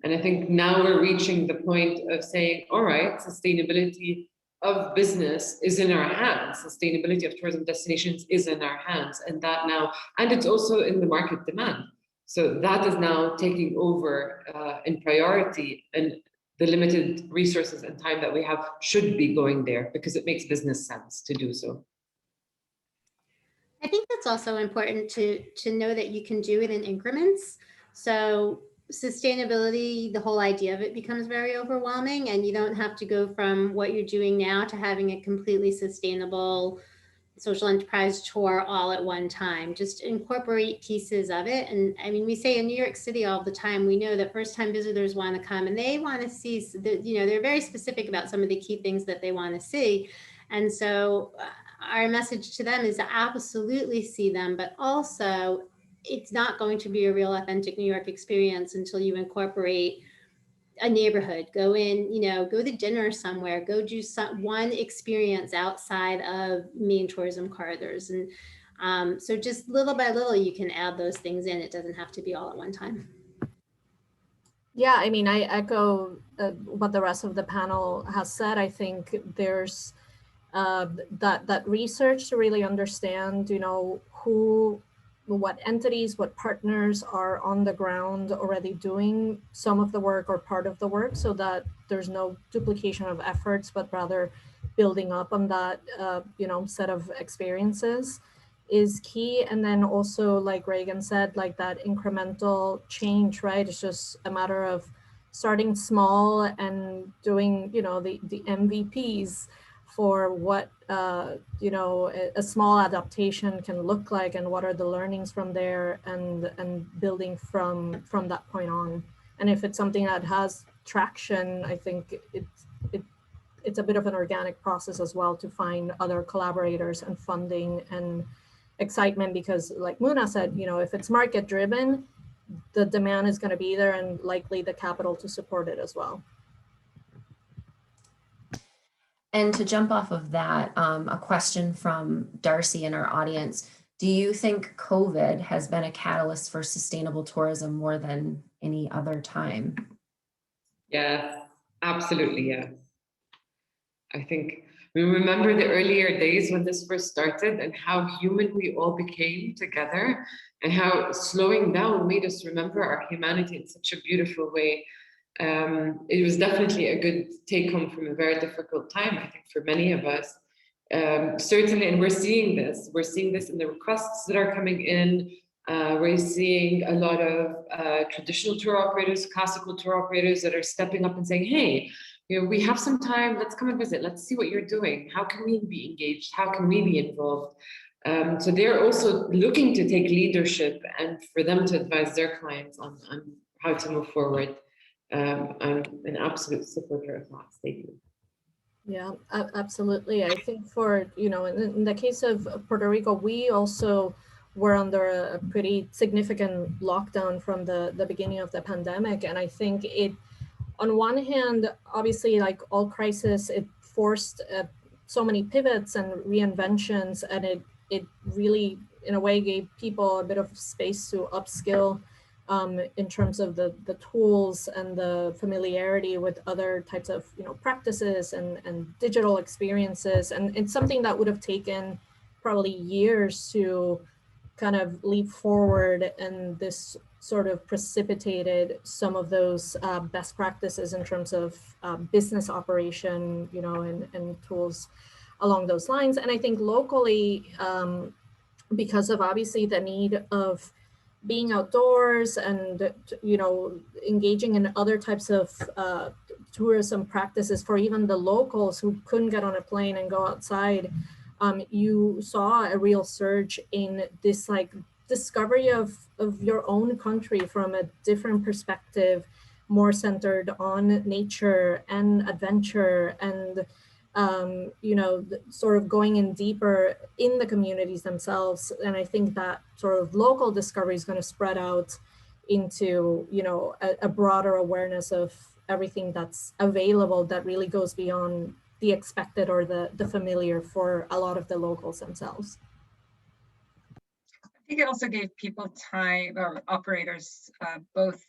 And I think now we're reaching the point of saying, all right, sustainability of business is in our hands. Sustainability of tourism destinations is in our hands, and it's also in the market demand. So that is now taking over in priority, and the limited resources and time that we have should be going there because it makes business sense to do so.
I think that's also important to know that you can do it in increments. So sustainability, the whole idea of it becomes very overwhelming, and you don't have to go from what you're doing now to having a completely sustainable social enterprise tour all at one time. Just incorporate pieces of it. And I mean, we say in New York City all the time, we know that first-time visitors want to come and they want to see, they're very specific about some of the key things that they want to see. And so our message to them is to absolutely see them, but also it's not going to be a real authentic New York experience until you incorporate a neighborhood, go to dinner somewhere, go do one experience outside of main tourism corridors. And so just little by little, you can add those things in. It doesn't have to be all at one time.
Yeah, I mean, I echo what the rest of the panel has said. I think there's that research to really understand, what entities, what partners are on the ground already doing some of the work or part of the work, so that there's no duplication of efforts, but rather building up on that, set of experiences is key. And then also, like Reagan said, like that incremental change, right? It's just a matter of starting small and doing, the MVPs for what a small adaptation can look like, and what are the learnings from there, and building from that point on. And if it's something that has traction, I think it's a bit of an organic process as well to find other collaborators and funding and excitement, because like Muna said, if it's market driven, the demand is going to be there, and likely the capital to support it as well.
And to jump off of that, a question from Darcy in our audience: do you think COVID has been a catalyst for sustainable tourism more than any other time?
Yeah, absolutely, yeah. I think we remember the earlier days when this first started and how human we all became together, and how slowing down made us remember our humanity in such a beautiful way. It was definitely a good take home from a very difficult time, I think, for many of us. Certainly, and we're seeing this in the requests that are coming in. We're seeing a lot of traditional tour operators, classical tour operators that are stepping up and saying, hey, we have some time, let's come and visit, let's see what you're doing. How can we be engaged? How can we be involved? So they're also looking to take leadership and for them to advise their clients on how to move forward. I'm an absolute supporter of that. Thank you.
Yeah, absolutely. I think for, in the case of Puerto Rico, we also were under a pretty significant lockdown from the beginning of the pandemic. And I think it, on one hand, obviously, like all crisis, it forced so many pivots and reinventions, and it really, in a way, gave people a bit of space to upskill in terms of the tools and the familiarity with other types of practices and digital experiences. And it's something that would have taken probably years to kind of leap forward, and this sort of precipitated some of those best practices in terms of business operation, and tools along those lines. And I think locally, because of obviously the need of being outdoors and engaging in other types of tourism practices for even the locals who couldn't get on a plane and go outside, you saw a real surge in this like discovery of your own country from a different perspective, more centered on nature and adventure and sort of going in deeper in the communities themselves. And I think that sort of local discovery is going to spread out into, a broader awareness of everything that's available that really goes beyond the expected or the familiar for a lot of the locals themselves.
I think it also gave people time, or operators, both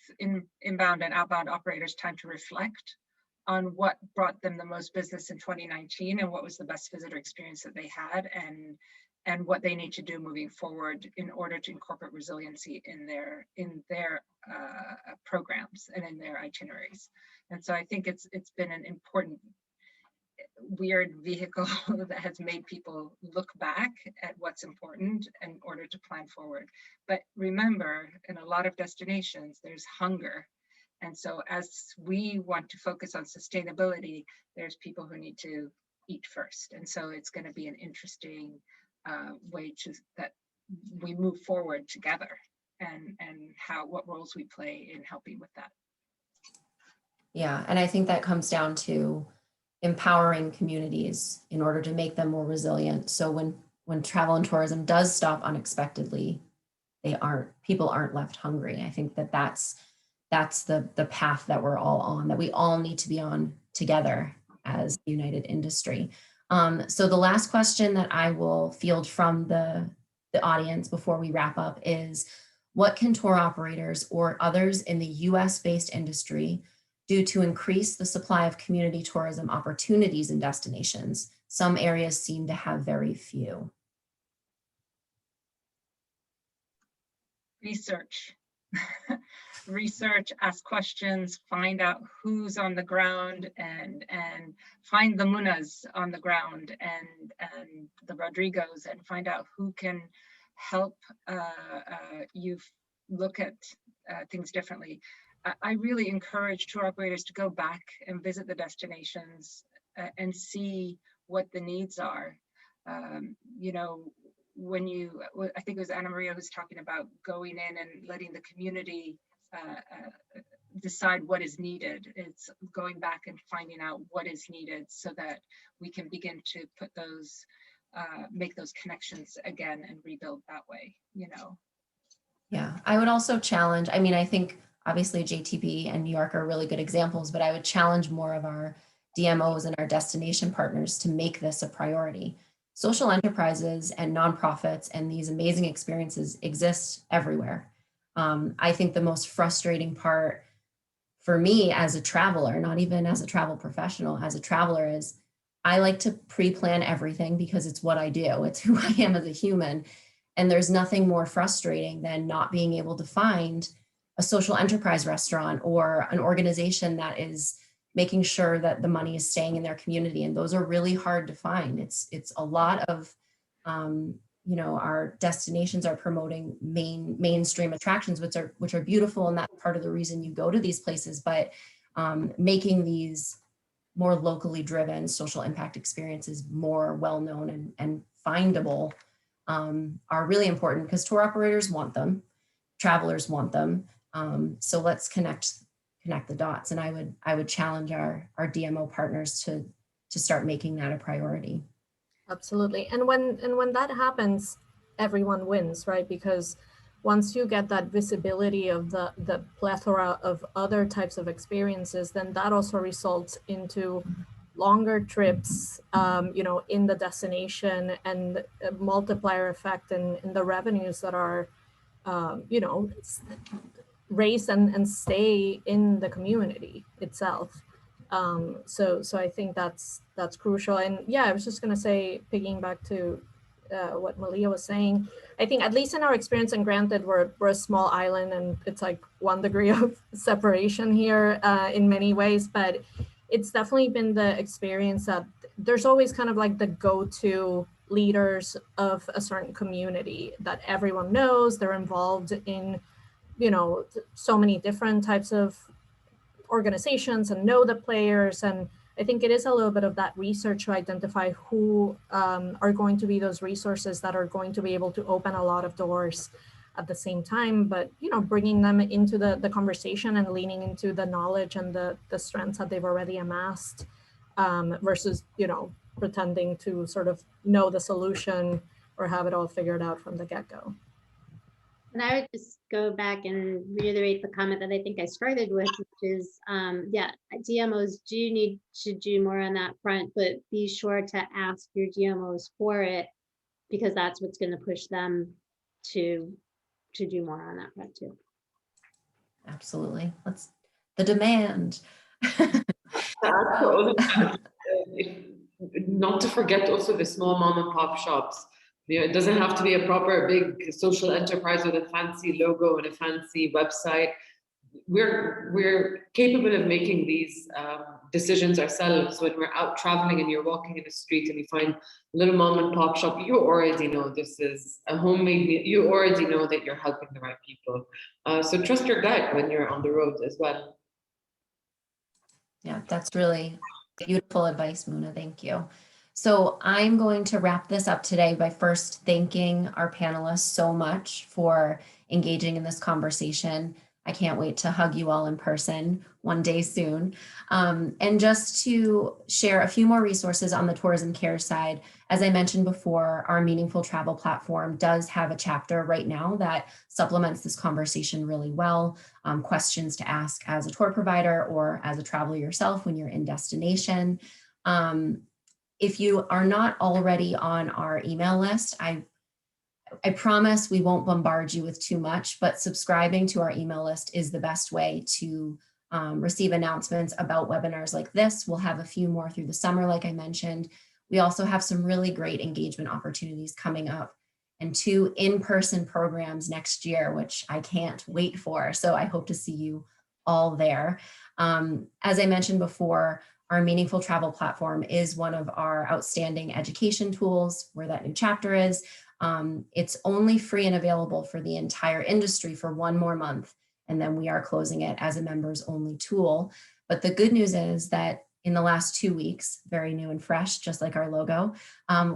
inbound and outbound operators, time to reflect on what brought them the most business in 2019 and what was the best visitor experience that they had, and what they need to do moving forward in order to incorporate resiliency in their programs and in their itineraries. And so I think it's been an important weird vehicle that has made people look back at what's important in order to plan forward. But remember, in a lot of destinations, there's hunger. And so as we want to focus on sustainability, there's people who need to eat first. And so it's going to be an interesting way that we move forward together, and what roles we play in helping with that.
Yeah, and I think that comes down to empowering communities in order to make them more resilient. So when travel and tourism does stop unexpectedly, people aren't left hungry. I think that's the path that we're all on, that we all need to be on together as a united industry. So the last question that I will field from the audience before we wrap up is, what can tour operators or others in the US-based industry do to increase the supply of community tourism opportunities in destinations? Some areas seem to have very few.
Research. Research, ask questions, find out who's on the ground, and find the Munas on the ground and the Rodrigos, and find out who can help you look at things differently. I really encourage tour operators to go back and visit the destinations and see what the needs are. When I think it was Ana Maria who's talking about going in and letting the community decide what is needed. It's going back and finding out what is needed so that we can begin to put those, make those connections again and rebuild that way,
Yeah, I would also challenge, I think obviously JTB and New York are really good examples, but I would challenge more of our DMOs and our destination partners to make this a priority. Social enterprises and nonprofits and these amazing experiences exist everywhere. I think the most frustrating part for me as a traveler, not even as a travel professional, as a traveler, is I like to pre-plan everything because it's what I do. It's who I am as a human. And there's nothing more frustrating than not being able to find a social enterprise restaurant or an organization that is making sure that the money is staying in their community. And those are really hard to find. It's a lot of, our destinations are promoting mainstream attractions, which are beautiful. And that's part of the reason you go to these places, but making these more locally driven social impact experiences, more well-known and findable, are really important because tour operators want them, travelers want them. So let's connect the dots. And I would challenge our DMO partners to start making that a priority.
Absolutely. And when that happens, everyone wins, right? Because once you get that visibility of the plethora of other types of experiences, then that also results into longer trips, you know, in the destination, and a multiplier effect in the revenues that are, you know, raised and stay in the community itself. So I think that's crucial. And yeah, I was just gonna say, picking back to what Malia was saying, I think at least in our experience, and granted we're a small island and it's like 1 degree of separation here in many ways, but it's definitely been the experience that there's always kind of like the go-to leaders of a certain community that everyone knows. They're involved in, you know, so many different types of organizations and know the players. And I think it is a little bit of that research to identify who are going to be those resources that are going to be able to open a lot of doors at the same time, but, you know, bringing them into the conversation and leaning into the knowledge and the strengths that they've already amassed, versus, you know, pretending to sort of know the solution or have it all figured out from the get-go.
And I would just go back and reiterate the comment that I think I started with, which is, yeah, DMOs do need to do more on that front, but be sure to ask your DMOs for it, because that's what's going to push them to do more on that front too.
Absolutely. The demand.
Not to forget also the small mom and pop shops. You know, it doesn't have to be a proper big social enterprise with a fancy logo and a fancy website. We're capable of making these decisions ourselves. When we're out traveling and you're walking in the street and you find a little mom and pop shop, you already know this is a homemade. You already know that you're helping the right people. So trust your gut when you're on the road as well.
Yeah, that's really beautiful advice, Muna. Thank you. So I'm going to wrap this up today by first thanking our panelists so much for engaging in this conversation. I can't wait to hug you all in person one day soon. And just to share a few more resources on the tourism care side, as I mentioned before, our Meaningful Travel platform does have a chapter right now that supplements this conversation really well. Questions to ask as a tour provider or as a traveler yourself when you're in destination. If you are not already on our email list, I promise we won't bombard you with too much, but subscribing to our email list is the best way to receive announcements about webinars like this. We'll have a few more through the summer, like I mentioned. We also have some really great engagement opportunities coming up and 2 in-person programs next year, which I can't wait for. So I hope to see you all there. As I mentioned before, our Meaningful Travel platform is one of our outstanding education tools where that new chapter is. It's only free and available for the entire industry for 1 more month, and then we are closing it as a members only tool. But the good news is that in the last 2 weeks, very new and fresh, just like our logo,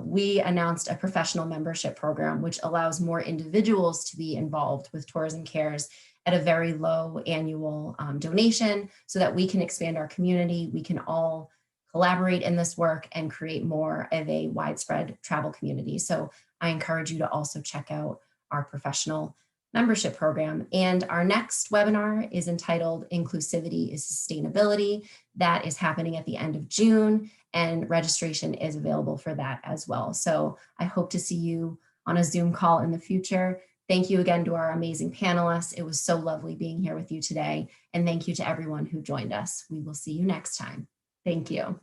we announced a professional membership program, which allows more individuals to be involved with Tourism Cares at a very low annual donation so that we can expand our community. We can all collaborate in this work and create more of a widespread travel community. So I encourage you to also check out our professional membership program. And our next webinar is entitled Inclusivity is Sustainability. That is happening at the end of June, and registration is available for that as well. So I hope to see you on a Zoom call in the future. Thank you again to our amazing panelists. It was so lovely being here with you today. And thank you to everyone who joined us. We will see you next time. Thank you.